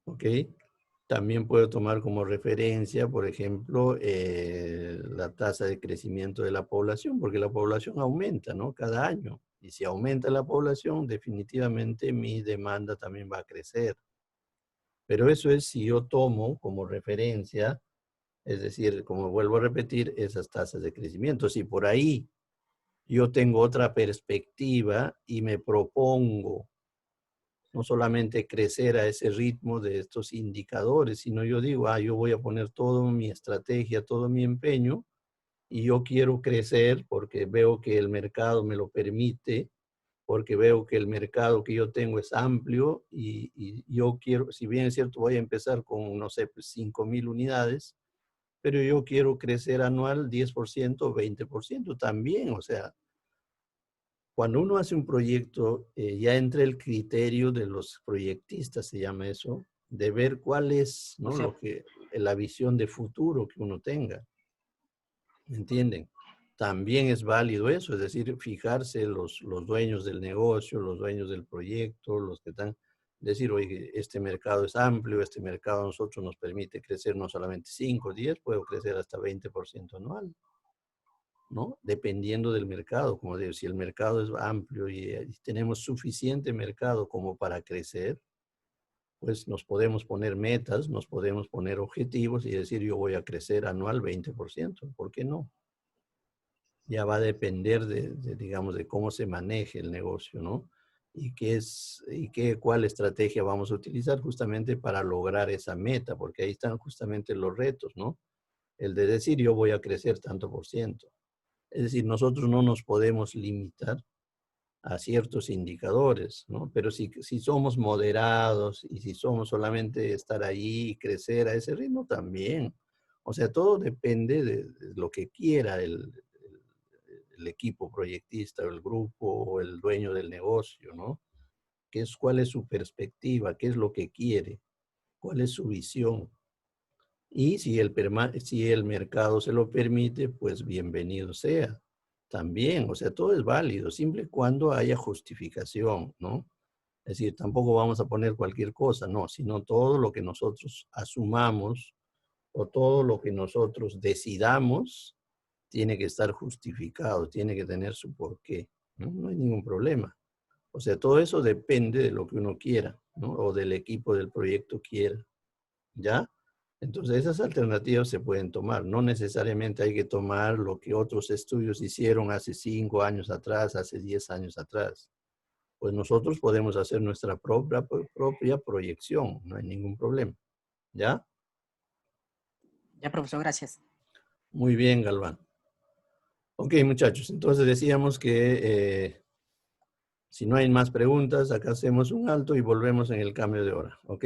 A: Ok. También puedo tomar como referencia, por ejemplo, la tasa de crecimiento de la población, porque la población aumenta, ¿no? Cada año. Y si aumenta la población, definitivamente mi demanda también va a crecer. Pero eso es si yo tomo como referencia, es decir, como vuelvo a repetir, esas tasas de crecimiento. Si por ahí yo tengo otra perspectiva y me propongo no solamente crecer a ese ritmo de estos indicadores, sino yo digo, yo voy a poner toda mi estrategia, todo mi empeño, y yo quiero crecer porque veo que el mercado me lo permite, porque veo que el mercado que yo tengo es amplio y yo quiero, si bien es cierto, voy a empezar con, no sé, pues 5,000 unidades, pero yo quiero crecer anual 10%, 20% también, o sea, cuando uno hace un proyecto, ya entra el criterio de los proyectistas, se llama eso, de ver cuál es, ¿no?
G: O sea,
A: la visión de futuro que uno tenga. ¿Me entienden? También es válido eso, es decir, fijarse los dueños del negocio, los dueños del proyecto, los que están, decir, oye, este mercado es amplio, este mercado a nosotros nos permite crecer no solamente 5, 10, puedo crecer hasta 20% anual, ¿no? Dependiendo del mercado, como digo, si el mercado es amplio y tenemos suficiente mercado como para crecer, pues nos podemos poner metas, nos podemos poner objetivos y decir yo voy a crecer anual 20%, ¿por qué no? Ya va a depender digamos, de cómo se maneje el negocio, ¿no? Y cuál estrategia vamos a utilizar justamente para lograr esa meta, porque ahí están justamente los retos, ¿no? El de decir yo voy a crecer tanto por ciento. Es decir, nosotros no nos podemos limitar a ciertos indicadores, ¿no? Pero si somos moderados y si somos solamente estar ahí y crecer a ese ritmo, también. O sea, todo depende de lo que quiera el equipo proyectista o el grupo o el dueño del negocio, ¿no? ¿Cuál es su perspectiva? ¿Qué es lo que quiere? ¿Cuál es su visión? Y si el mercado se lo permite, pues bienvenido sea. También, o sea, todo es válido, siempre y cuando haya justificación, ¿no? Es decir, tampoco vamos a poner cualquier cosa, no, sino todo lo que nosotros asumamos o todo lo que nosotros decidamos tiene que estar justificado, tiene que tener su porqué, ¿no? No hay ningún problema. O sea, todo eso depende de lo que uno quiera, ¿no? O del equipo del proyecto quiera, ¿ya? Entonces, esas alternativas se pueden tomar. No necesariamente hay que tomar lo que otros estudios hicieron hace 5 años atrás, hace 10 años atrás. Pues nosotros podemos hacer nuestra propia proyección, no hay ningún problema, ¿ya?
G: Ya, profesor, gracias.
A: Muy bien, Galván. Ok, muchachos, entonces decíamos que si no hay más preguntas, acá hacemos un alto y volvemos en el cambio de hora, ¿ok?